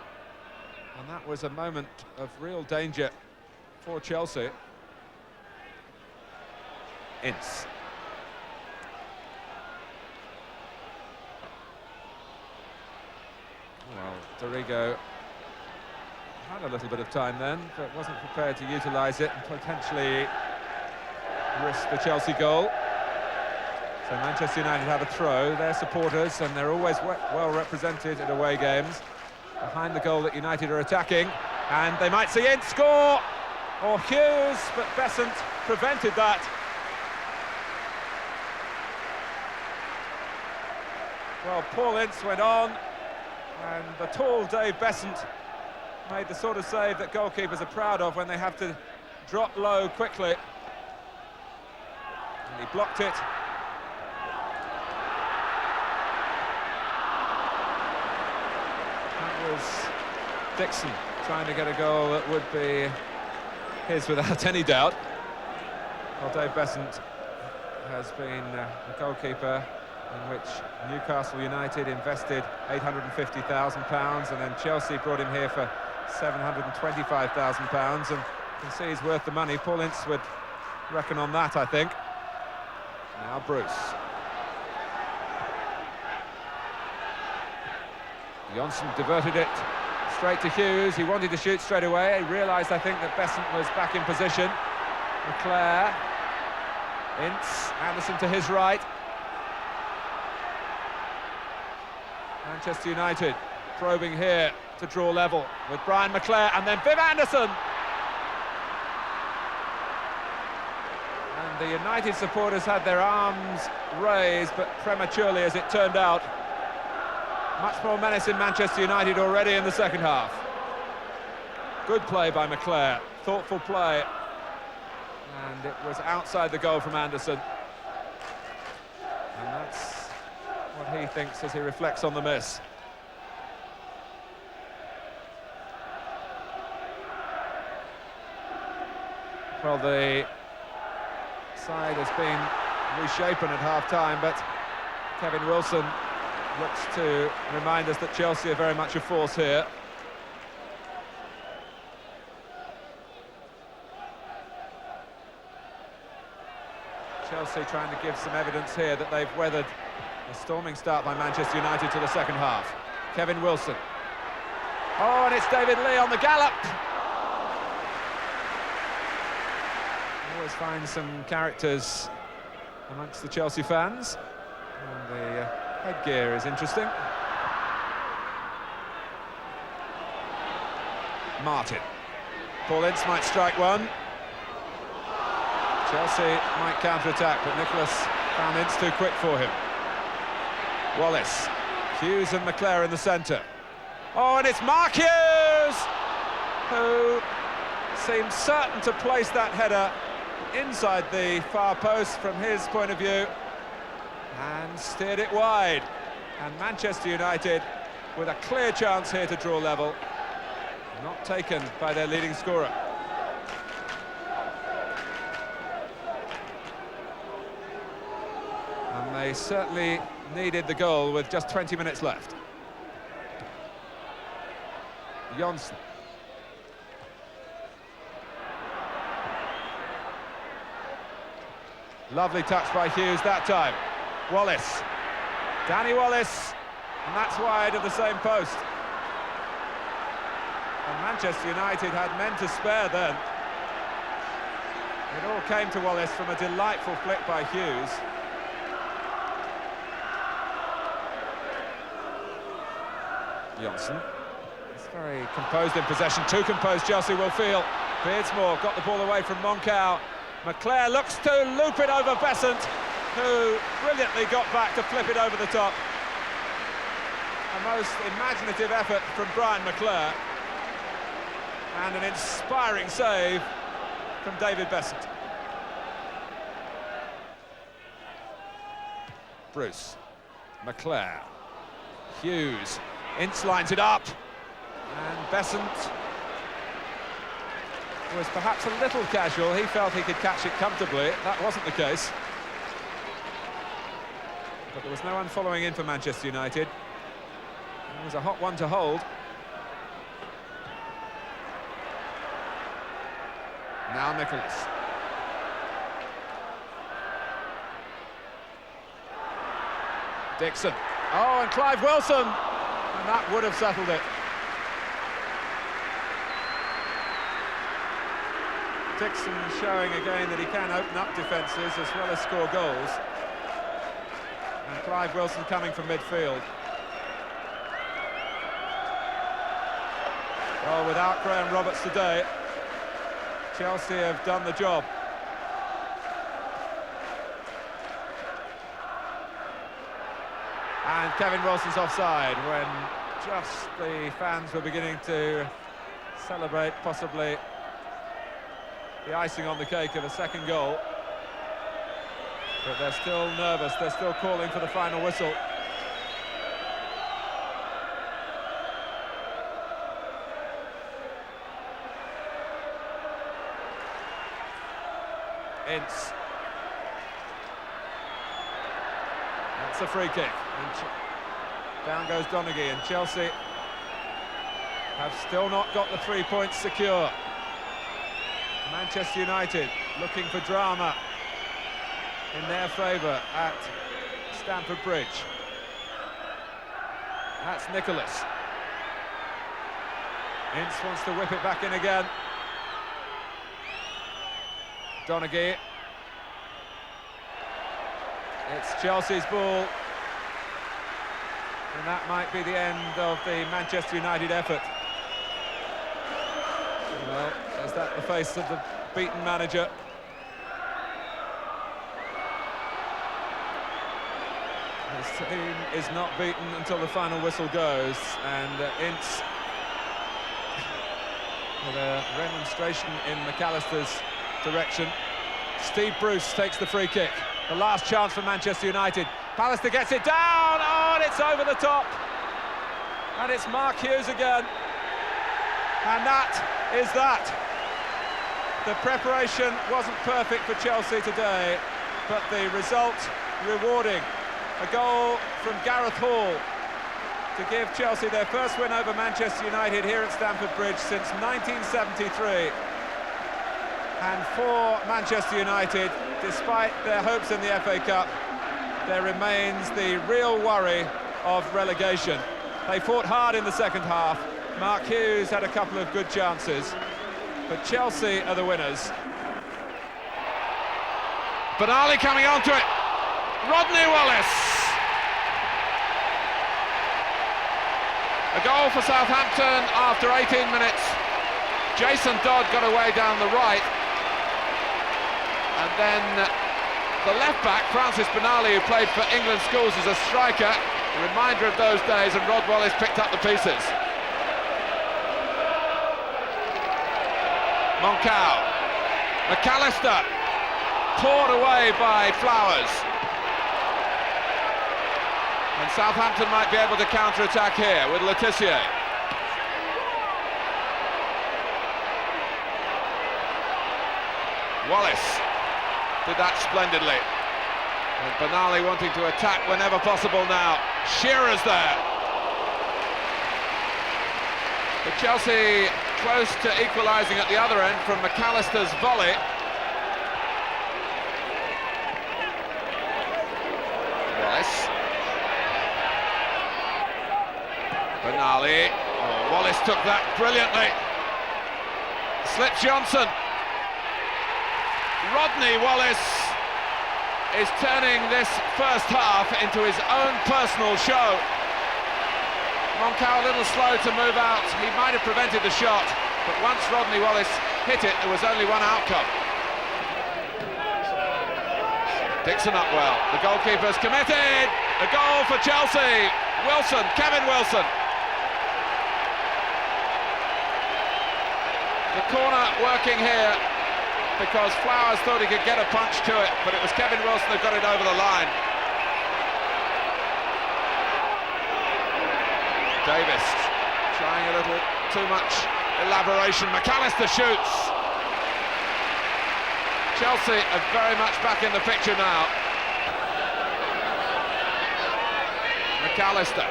and that was a moment of real danger for Chelsea. Ince. Well, Dorigo had a little bit of time then, but wasn't prepared to utilise it and potentially risk the Chelsea goal. So Manchester United have a throw. Their supporters, and they're always well represented at away games, behind the goal that United are attacking, and they might see Ince score, or Hughes, but Besant prevented that. Well, Paul Ince went on, and the tall Dave Besant made the sort of save that goalkeepers are proud of when they have to drop low quickly. And he blocked it. was Dixon trying to get a goal that would be his without any doubt. Well, Dave Besant has been a goalkeeper in which Newcastle United invested £850,000, and then Chelsea brought him here for £725,000, and you can see he's worth the money. Paul Ince would reckon on that, I think. Now Bruce. Johnson diverted it straight to Hughes. He wanted to shoot straight away. He realised, I think, that Besant was back in position. McClare, Ince, Anderson to his right. Manchester United probing here to draw level with Brian McClare, and then Viv Anderson. And the United supporters had their arms raised, but prematurely, as it turned out. Much more menace in Manchester United already in the second half. Good play by McClare, thoughtful play. And it was outside the goal from Anderson. And that's what he thinks as he reflects on the miss. Well, the side has been reshapen at half-time, but Kevin Wilson looks to remind us that Chelsea are very much a force here. Chelsea trying to give some evidence here that they've weathered a storming start by Manchester United to the second half. Kevin Wilson. Oh, and it's David Lee on the gallop. Always find some characters amongst the Chelsea fans. And the headgear is interesting. Martin. Paul Ince might strike one. Chelsea might counter-attack, but Nicholas found Ince too quick for him. Wallace. Hughes and McClare in the centre. Oh, and it's Mark Hughes, who seemed certain to place that header inside the far post from his point of view, and steered it wide. And Manchester United with a clear chance here to draw level, not taken by their leading scorer. And they certainly needed the goal with just 20 minutes left. Johnson. Lovely touch by Hughes that time. Wallace. Danny Wallace. And that's wide of the same post. And Manchester United had men to spare then. It all came to Wallace from a delightful flick by Hughes. Johnson. It's very composed in possession, too composed, Chelsea will feel. Beardsmore got the ball away from Moncao. McClare looks to loop it over Besant, who brilliantly got back to flip it over the top. A most imaginative effort from Brian McClare, and an inspiring save from David Besant. Bruce, McClare, Hughes, Ince lines it up, and Besant was perhaps a little casual. He felt he could catch it comfortably. That wasn't the case. But there was no one following in for Manchester United. It was a hot one to hold. Now Nicholas. Dixon. Oh, and Clive Wilson. And that would have settled it. Dixon showing again that he can open up defences as well as score goals. And Clive Wilson coming from midfield. Well, without Graham Roberts today, Chelsea have done the job. And Kevin Wilson's offside when just the fans were beginning to celebrate possibly the icing on the cake of a second goal. But they're still nervous, they're still calling for the final whistle. Ince. That's a free kick. And down goes Donaghy, and Chelsea have still not got the 3 points secure. Manchester United looking for drama in their favour at Stamford Bridge. That's Nicholas. Ince wants to whip it back in again. Donaghy. It's Chelsea's ball. And that might be the end of the Manchester United effort. Well, is that the face of the beaten manager? His team is not beaten until the final whistle goes, and Ince with a remonstration in McAllister's direction. Steve Bruce takes the free kick. The last chance for Manchester United. Pallister gets it down, oh, and it's over the top. And it's Mark Hughes again. And that is that. The preparation wasn't perfect for Chelsea today, but the result rewarding. A goal from Gareth Hall to give Chelsea their first win over Manchester United here at Stamford Bridge since 1973. And for Manchester United, despite their hopes in the FA Cup, there remains the real worry of relegation. They fought hard in the second half. Mark Hughes had a couple of good chances, but Chelsea are the winners. Benali coming onto it. Rodney Wallace. A goal for Southampton after 18 minutes. Jason Dodd got away down the right. And then the left-back, Francis Benali, who played for England schools as a striker, a reminder of those days, and Rod Wallace picked up the pieces. Moncao. McAllister. Poured away by Flowers. And Southampton might be able to counter-attack here with Letitia. Wallace did that splendidly. And Benali wanting to attack whenever possible now. Shearer's there. But Chelsea close to equalising at the other end from McAllister's volley. Wallace. Benali. Oh, Wallace took that brilliantly. Slips Johnson. Rodney Wallace is turning this first half into his own personal show. Moncao a little slow to move out. He might have prevented the shot, but once Rodney Wallace hit it, there was only one outcome. Dixon up well. The goalkeeper's committed. A goal for Chelsea. Wilson, Kevin Wilson. The corner working here because Flowers thought he could get a punch to it, but it was Kevin Wilson who got it over the line. Davis trying a little too much elaboration. McAllister shoots. Chelsea are very much back in the picture now. McAllister.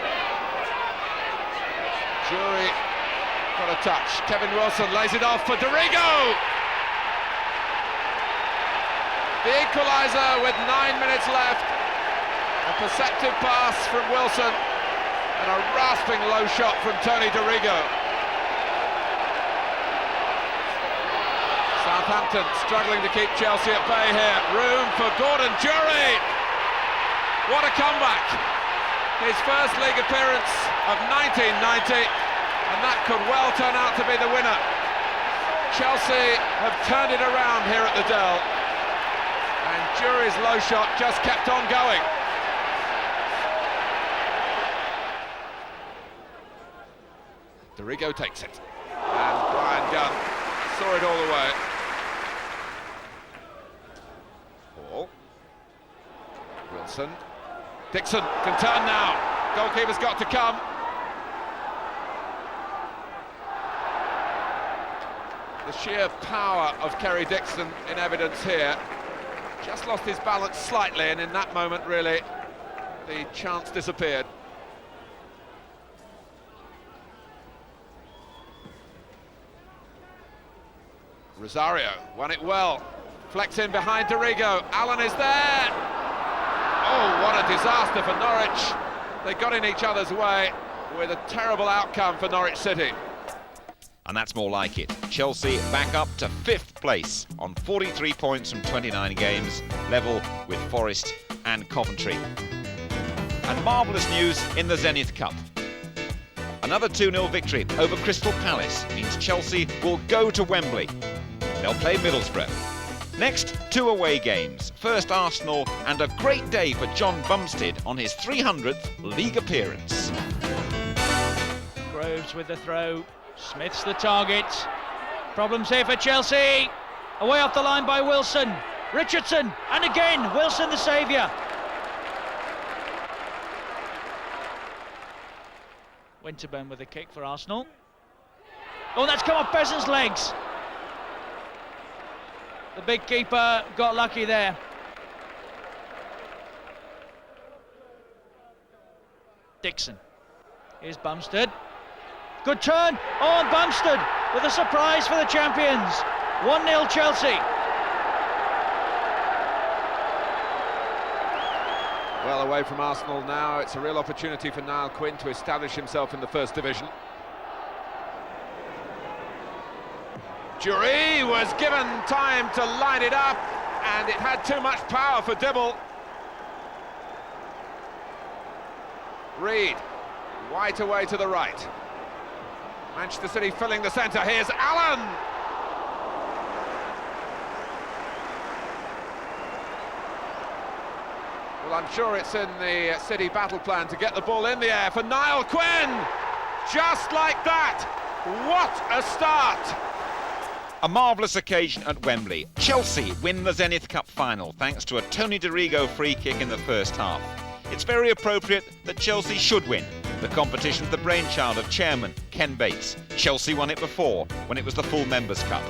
Jury got a touch. Kevin Wilson lays it off for Dorigo. The equaliser with 9 minutes left. A perceptive pass from Wilson and a rasping low shot from Tony Dorigo. Southampton struggling to keep Chelsea at bay here. Room for Gordon Jury. What a comeback. His first league appearance of 1990, and that could well turn out to be the winner. Chelsea have turned it around here at the Dell. And Jury's low shot just kept on going. Dorigo takes it. And Brian Gunn saw it all the way. Ball. Wilson. Dixon can turn now. Goalkeeper's got to come. The sheer power of Kerry Dixon in evidence here. Just lost his balance slightly, and in that moment, really, the chance disappeared. Rosario won it well. Flex in behind Dorigo. Allen is there. Oh, what a disaster for Norwich. They got in each other's way with a terrible outcome for Norwich City. And that's more like it. Chelsea back up to 5th place on 43 points from 29 games, level with Forest and Coventry. And marvellous news in the Zenith Cup. Another 2-0 victory over Crystal Palace means Chelsea will go to Wembley. They'll play Middlesbrough. Next, 2 away games. First Arsenal, and a great day for John Bumstead on his 300th league appearance. Groves with the throw. Smith's the target. Problems here for Chelsea. Away off the line by Wilson. Richardson, and again, Wilson the saviour. Winterburn with a kick for Arsenal. Oh, that's come off Besant's legs. The big keeper got lucky there. Dixon. Here's Bumstead. Good turn. Oh, and Bumstead with a surprise for the champions. 1-0 Chelsea. Well, away from Arsenal now, it's a real opportunity for Niall Quinn to establish himself in the First Division. Jury was given time to line it up, and it had too much power for Dibble. Reed, White away to the right. Manchester City filling the centre. Here's Allen. Well, I'm sure it's in the City battle plan to get the ball in the air for Niall Quinn. Just like that. What a start. A marvellous occasion at Wembley. Chelsea win the Zenith Cup final thanks to a Tony Dorigo free kick in the first half. It's very appropriate that Chelsea should win. The competition is the brainchild of chairman Ken Bates. Chelsea won it before, when it was the full Members' Cup.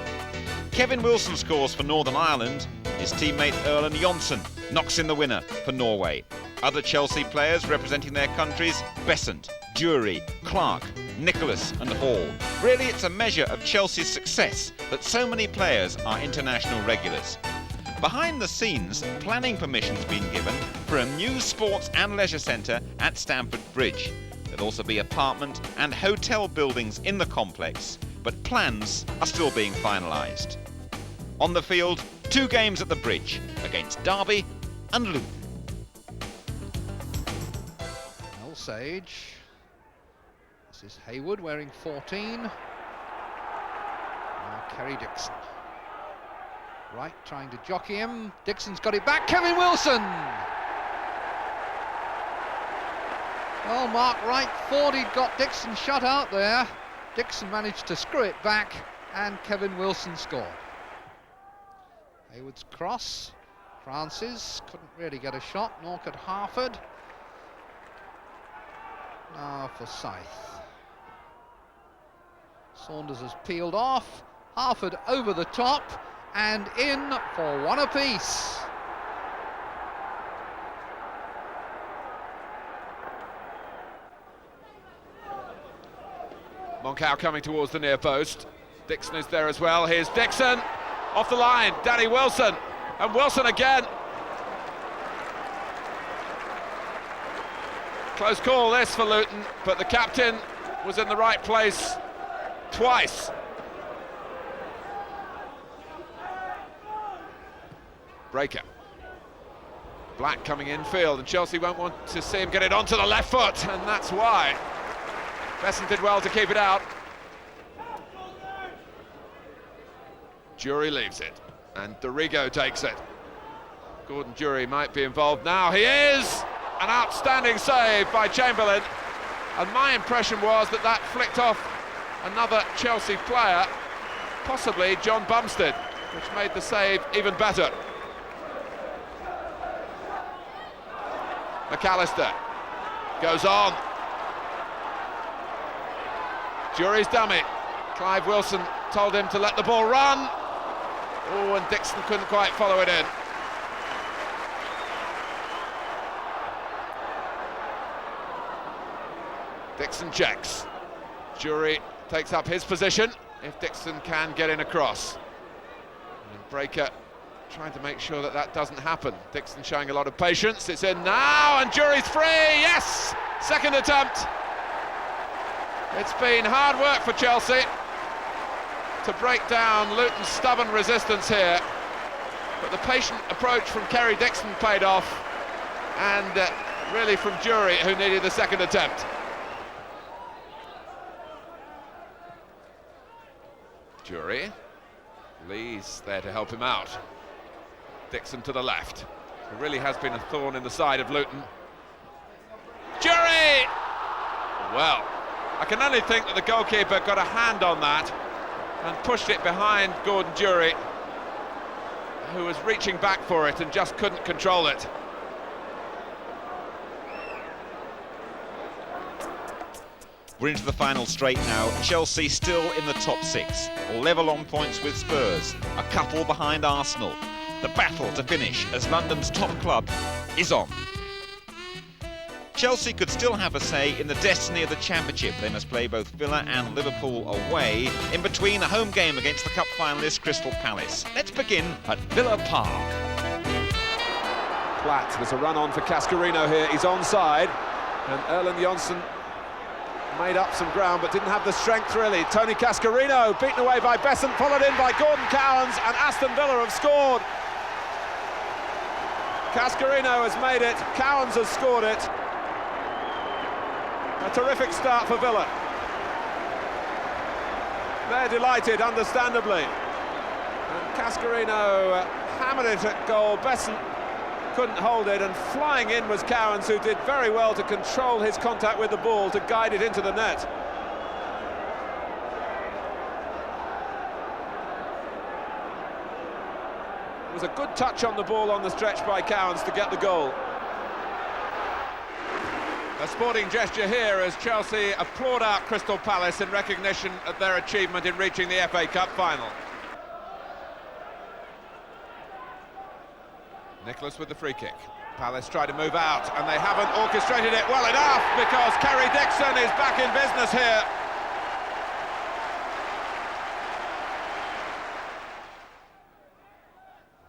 Kevin Wilson scores for Northern Ireland. His teammate Erland Johnsen knocks in the winner for Norway. Other Chelsea players representing their countries: Besant, Dury, Clark, Nicholas and Hall. Really, it's a measure of Chelsea's success that so many players are international regulars. Behind the scenes, planning permission's been given for a new sports and leisure centre at Stamford Bridge. There'll also be apartment and hotel buildings in the complex, but plans are still being finalised. On the field, 2 games at the Bridge against Derby and Luton. Mel Sage. This is Hayward wearing 14. Now Kerry Dixon. Right, trying to jockey him. Dixon's got it back. Kevin Wilson! Well, Mark Wright thought he'd got Dixon shut out there. Dixon managed to screw it back, and Kevin Wilson scored. Hayward's cross. Francis couldn't really get a shot, nor could Harford. Now for Scythe. Saunders has peeled off. Harford over the top and in for one apiece. Moncau coming towards the near post. Dixon is there as well. Here's Dixon off the line. Danny Wilson, and Wilson again. Close call this for Luton, but the captain was in the right place twice. Breaker. Black coming infield, and Chelsea won't want to see him get it onto the left foot, and that's why. Besant did well to keep it out. Jury leaves it, and Dorigo takes it. Gordon Jury might be involved now. He is! An outstanding save by Chamberlain, and my impression was that that flicked off another Chelsea player, possibly John Bumstead, which made the save even better. McAllister goes on. Jury's dummy. Clive Wilson told him to let the ball run. Oh, and Dixon couldn't quite follow it in. Dixon checks. Jury takes up his position if Dixon can get in across. And Breaker trying to make sure that that doesn't happen. Dixon showing a lot of patience. It's in now, and Jury's free. Yes! Second attempt. It's been hard work for Chelsea to break down Luton's stubborn resistance here, but the patient approach from Kerry Dixon paid off, and really from Jury, who needed the second attempt. Jury, Lee's there to help him out. Dixon to the left. It really has been a thorn in the side of Luton. Jury! Well, I can only think that the goalkeeper got a hand on that and pushed it behind Gordon Jury, who was reaching back for it and just couldn't control it. We're into the final straight now. Chelsea still in the top 6, level on points with Spurs, a couple behind Arsenal. The battle to finish as London's top club is on. Chelsea could still have a say in the destiny of the Championship. They must play both Villa and Liverpool away in between a home game against the Cup finalist Crystal Palace. Let's begin at Villa Park. Platt, there's a run on for Cascarino here. He's onside, and Erland Johnsen made up some ground but didn't have the strength really. Tony Cascarino beaten away by Besant, followed in by Gordon Cowans, and Aston Villa have scored. Cascarino has made it, Cowans has scored it. A terrific start for Villa. They're delighted, understandably. And Cascarino hammered it at goal. Besant couldn't hold it, and flying in was Cowans, who did very well to control his contact with the ball to guide it into the net. It was a good touch on the ball on the stretch by Cowans to get the goal. A sporting gesture here as Chelsea applaud out Crystal Palace in recognition of their achievement in reaching the FA Cup final. Nicholas with the free kick. Palace try to move out, and they haven't orchestrated it well enough because Kerry Dixon is back in business here.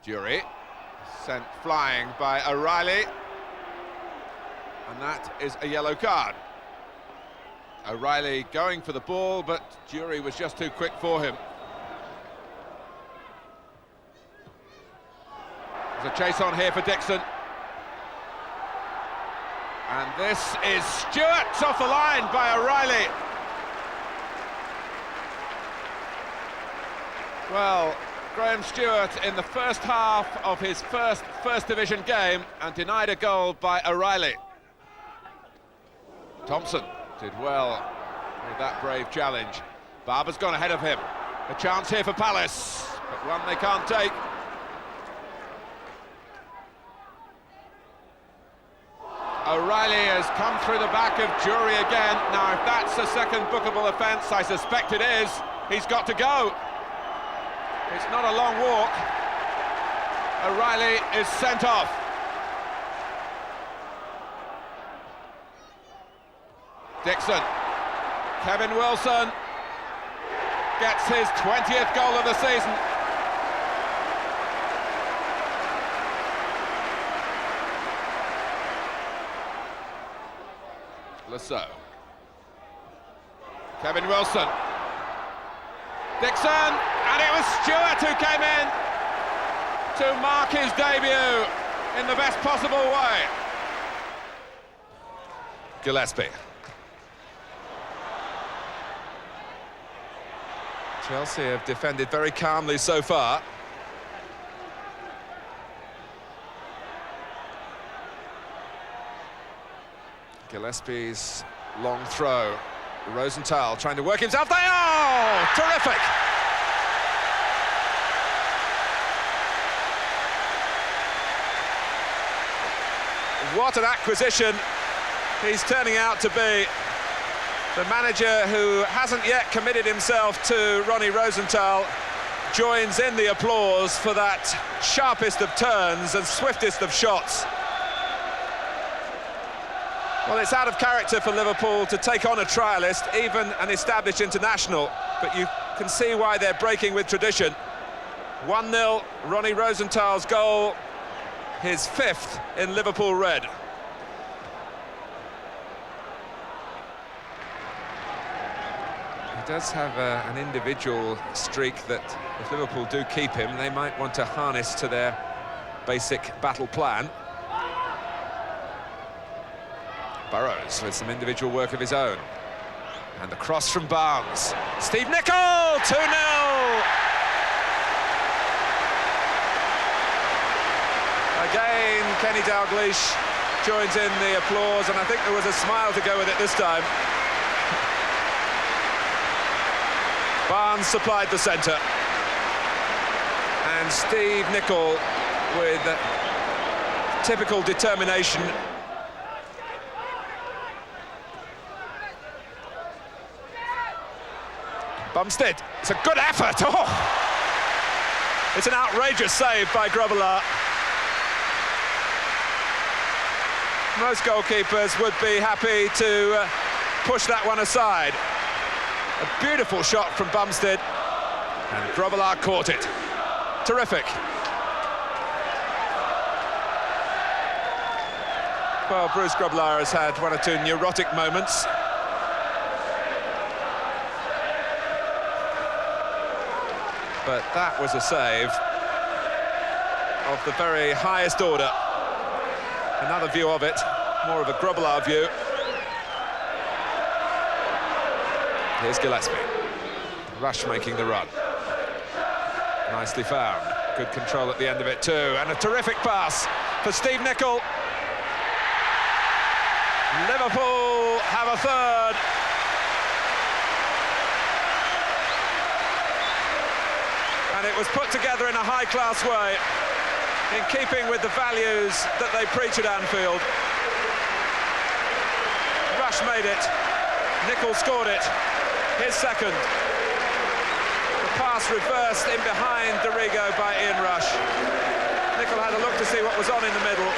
Jury sent flying by O'Reilly, and that is a yellow card. O'Reilly going for the ball, but Jury was just too quick for him. There's a chase on here for Dixon. And this is Stewart off the line by O'Reilly. Well, Graham Stewart in the first half of his first division game and denied a goal by O'Reilly. Thompson did well with that brave challenge. Barber's gone ahead of him. A chance here for Palace, but one they can't take. O'Reilly has come through the back of Jury again. Now, if that's a second bookable offence, I suspect it is, he's got to go. It's not a long walk. O'Reilly is sent off. Dixon. Kevin Wilson gets his 20th goal of the season. Lasso. Kevin Wilson. Dixon, and it was Stewart who came in to mark his debut in the best possible way. Gillespie. Chelsea have defended very calmly so far. Gillespie's long throw. Rosenthal trying to work himself there. Oh, terrific! What an acquisition he's turning out to be. The manager, who hasn't yet committed himself to Ronnie Rosenthal, joins in the applause for that sharpest of turns and swiftest of shots. Well, it's out of character for Liverpool to take on a trialist, even an established international, but you can see why they're breaking with tradition. 1-0, Ronnie Rosenthal's goal, his 5th in Liverpool red. He does have an individual streak that, if Liverpool do keep him, they might want to harness to their basic battle plan. Burrows with some individual work of his own. And the cross from Barnes. Steve Nicol, 2-0! Again, Kenny Dalglish joins in the applause, and I think there was a smile to go with it this time. Barnes supplied the centre. And Steve Nicol with typical determination. Bumstead, it's a good effort. Oh! It's an outrageous save by Grobbelaar. Most goalkeepers would be happy to push that one aside. A beautiful shot from Bumstead, and Grobbelaar caught it. Terrific. Well, Bruce Grobbelaar has had one or two neurotic moments. But that was a save of the very highest order. Another view of it, more of a Grobbelaar view. Here's Gillespie. Rush making the run. Nicely found. Good control at the end of it too. And a terrific pass for Steve Nicol. Liverpool have a third. And it was put together in a high-class way, in keeping with the values that they preach at Anfield. Rush made it. Nicol scored it. His second. The pass reversed in behind Dorigo by Ian Rush. Nicol had a look to see what was on in the middle,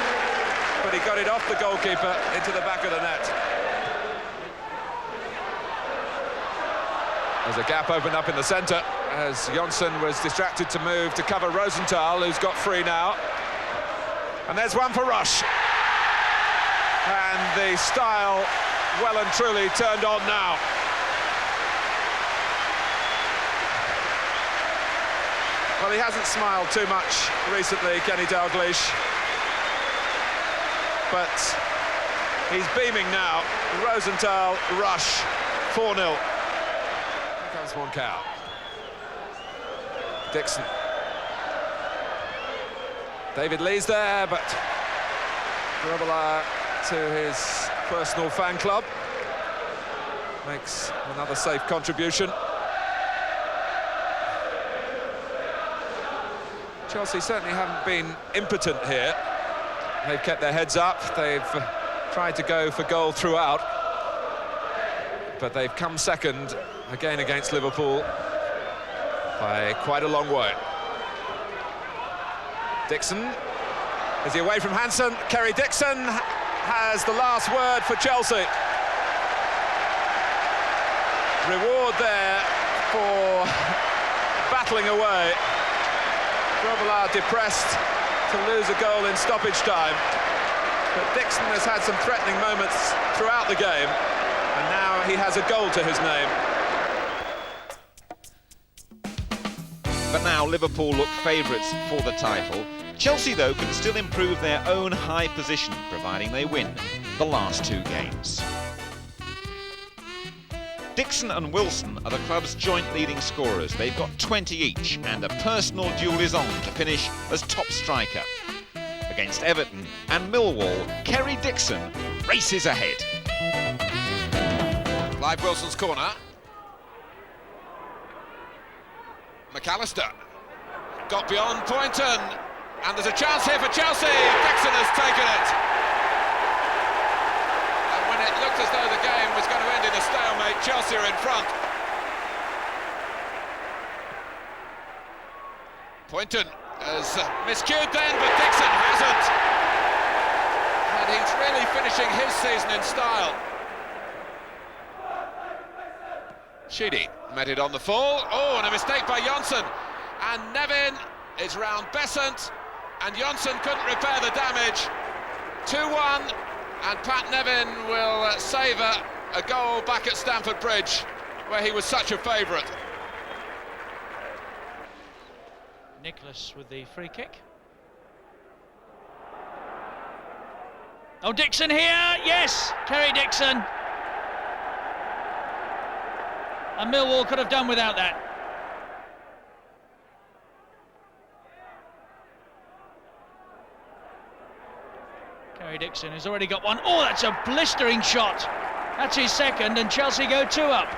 but he got it off the goalkeeper into the back of the net. There's a gap opened up in the centre as Jonsson was distracted to move to cover Rosenthal, who's got free now. And there's one for Rush. And the style well and truly turned on now. Well, he hasn't smiled too much recently, Kenny Dalglish. But he's beaming now. Rosenthal, Rush, 4-0. Here comes Moncao. Dixon. David Lee's there, but Grobbelaar, to his personal fan club, makes another safe contribution. Chelsea certainly haven't been impotent here. They've kept their heads up. They've tried to go for goal throughout, but they've come second again against Liverpool by quite a long way. Dixon, is he away from Hansen? Kerry Dixon has the last word for Chelsea. Reward there for battling away. Grobbelaar depressed to lose a goal in stoppage time, but Dixon has had some threatening moments throughout the game, and now he has a goal to his name. But now Liverpool look favourites for the title. Chelsea, though, can still improve their own high position, providing they win the last two games. Dixon and Wilson are the club's joint leading scorers. They've got 20 each, and a personal duel is on to finish as top striker. Against Everton and Millwall, Kerry Dixon races ahead. Clive Wilson's corner. McAllister got beyond Poynton, and there's a chance here for Chelsea. Dixon has taken it. And when it looked as though the game was going to end in a stalemate, Chelsea are in front. Poynton has miscued then, but Dixon hasn't. And he's really finished finishing his season in style. Sheedy met it on the full. Oh, and a mistake by Johnson. And Nevin is round Besant, and Johnson couldn't repair the damage. 2-1, and Pat Nevin will savour a goal back at Stamford Bridge, where he was such a favourite. Nicholas with the free kick. Oh, Dixon here, yes, Kerry Dixon. And Millwall could have done without that. Kerry Dixon has already got one. Oh, that's a blistering shot. That's his second, and Chelsea go 2 up.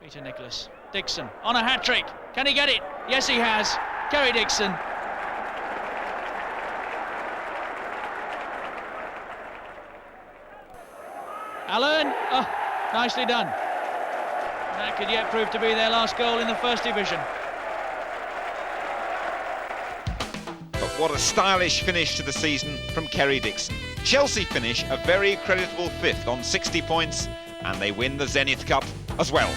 Peter Nicholas. Dixon on a hat-trick. Can he get it? Yes, he has. Kerry Dixon. Allen, oh, nicely done. That could yet prove to be their last goal in the First Division. But what a stylish finish to the season from Kerry Dixon. Chelsea finish a very creditable 5th on 60 points, and they win the Zenith Cup as well.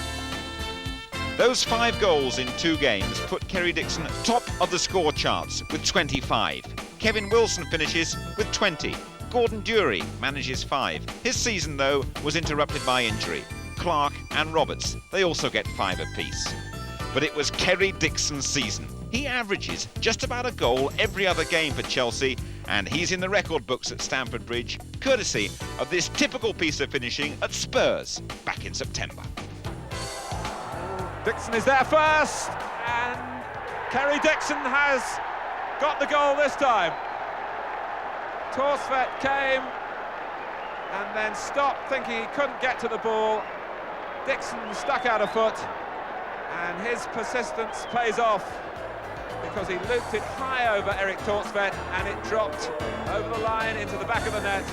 Those 5 goals in 2 games put Kerry Dixon top of the score charts with 25. Kevin Wilson finishes with 20. Gordon Durie manages 5. His season, though, was interrupted by injury. Clark and Roberts, they also get 5 apiece. But it was Kerry Dixon's season. He averages just about a goal every other game for Chelsea, and he's in the record books at Stamford Bridge, courtesy of this typical piece of finishing at Spurs back in September. Dixon is there first, and Kerry Dixon has got the goal this time. Torsvet came and then stopped, thinking he couldn't get to the ball. Dixon stuck out a foot, and his persistence pays off because he looped it high over Eric Torsvet, and it dropped over the line into the back of the net.